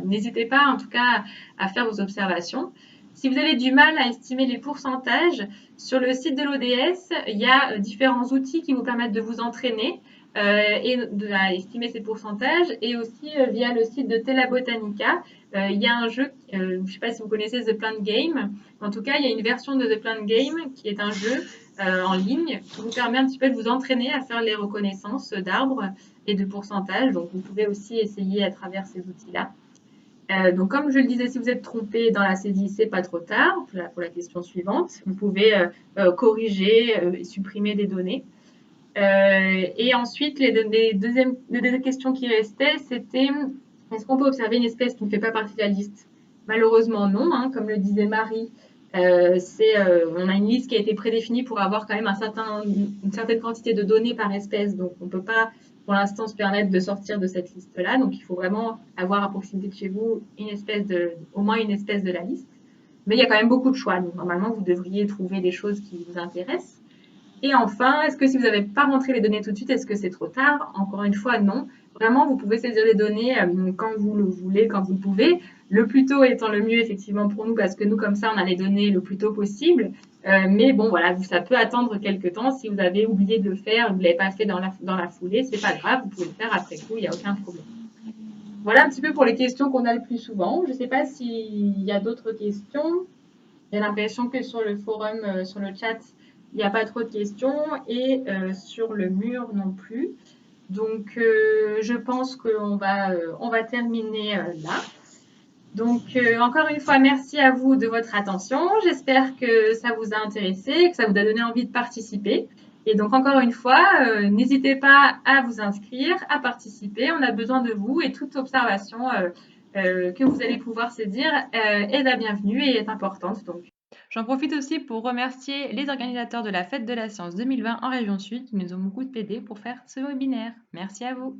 n'hésitez pas en tout cas à faire vos observations. Si vous avez du mal à estimer les pourcentages, sur le site de l'ODS, il y a différents outils qui vous permettent de vous entraîner et à estimer ces pourcentages. Et aussi via le site de Tela Botanica, il y a un jeu, je ne sais pas si vous connaissez The Plant Game. En tout cas, il y a une version de The Plant Game qui est un jeu en ligne qui vous permet un petit peu de vous entraîner à faire les reconnaissances d'arbres et de pourcentages. Donc, vous pouvez aussi essayer à travers ces outils-là. Donc, comme je le disais, si vous êtes trompé dans la saisie, c'est pas trop tard. Pour la question suivante, vous pouvez corriger et supprimer des données. Et ensuite, les deux questions qui restaient, c'était est-ce qu'on peut observer une espèce qui ne fait pas partie de la liste? Malheureusement, non. Hein, comme le disait Marie, on a une liste qui a été prédéfinie pour avoir quand même une certaine quantité de données par espèce. Donc, on ne peut pas pour l'instant se permettre de sortir de cette liste-là. Donc, il faut vraiment avoir à proximité de chez vous au moins une espèce de la liste. Mais il y a quand même beaucoup de choix. Donc, normalement, vous devriez trouver des choses qui vous intéressent. Et enfin, est-ce que si vous n'avez pas rentré les données tout de suite, est-ce que c'est trop tard? Encore une fois, non. Vraiment, vous pouvez saisir les données quand vous le voulez, quand vous le pouvez. Le plus tôt étant le mieux, effectivement, pour nous, parce que nous, comme ça, on a les données le plus tôt possible. Mais bon, voilà, ça peut attendre quelques temps. Si vous avez oublié de le faire, vous ne l'avez pas fait dans la foulée, c'est pas grave, vous pouvez le faire après coup, il n'y a aucun problème. Voilà un petit peu pour les questions qu'on a le plus souvent. Je ne sais pas s'il y a d'autres questions. J'ai l'impression que sur le forum, sur le chat, il n'y a pas trop de questions et sur le mur non plus. Donc, je pense qu'on va terminer là. Donc, encore une fois, merci à vous de votre attention. J'espère que ça vous a intéressé, que ça vous a donné envie de participer. Et donc, encore une fois, n'hésitez pas à vous inscrire, à participer. On a besoin de vous et toute observation que vous allez pouvoir saisir est la bienvenue et est importante. Donc, j'en profite aussi pour remercier les organisateurs de la Fête de la Science 2020 en Région Sud qui nous ont beaucoup aidés pour faire ce webinaire. Merci à vous.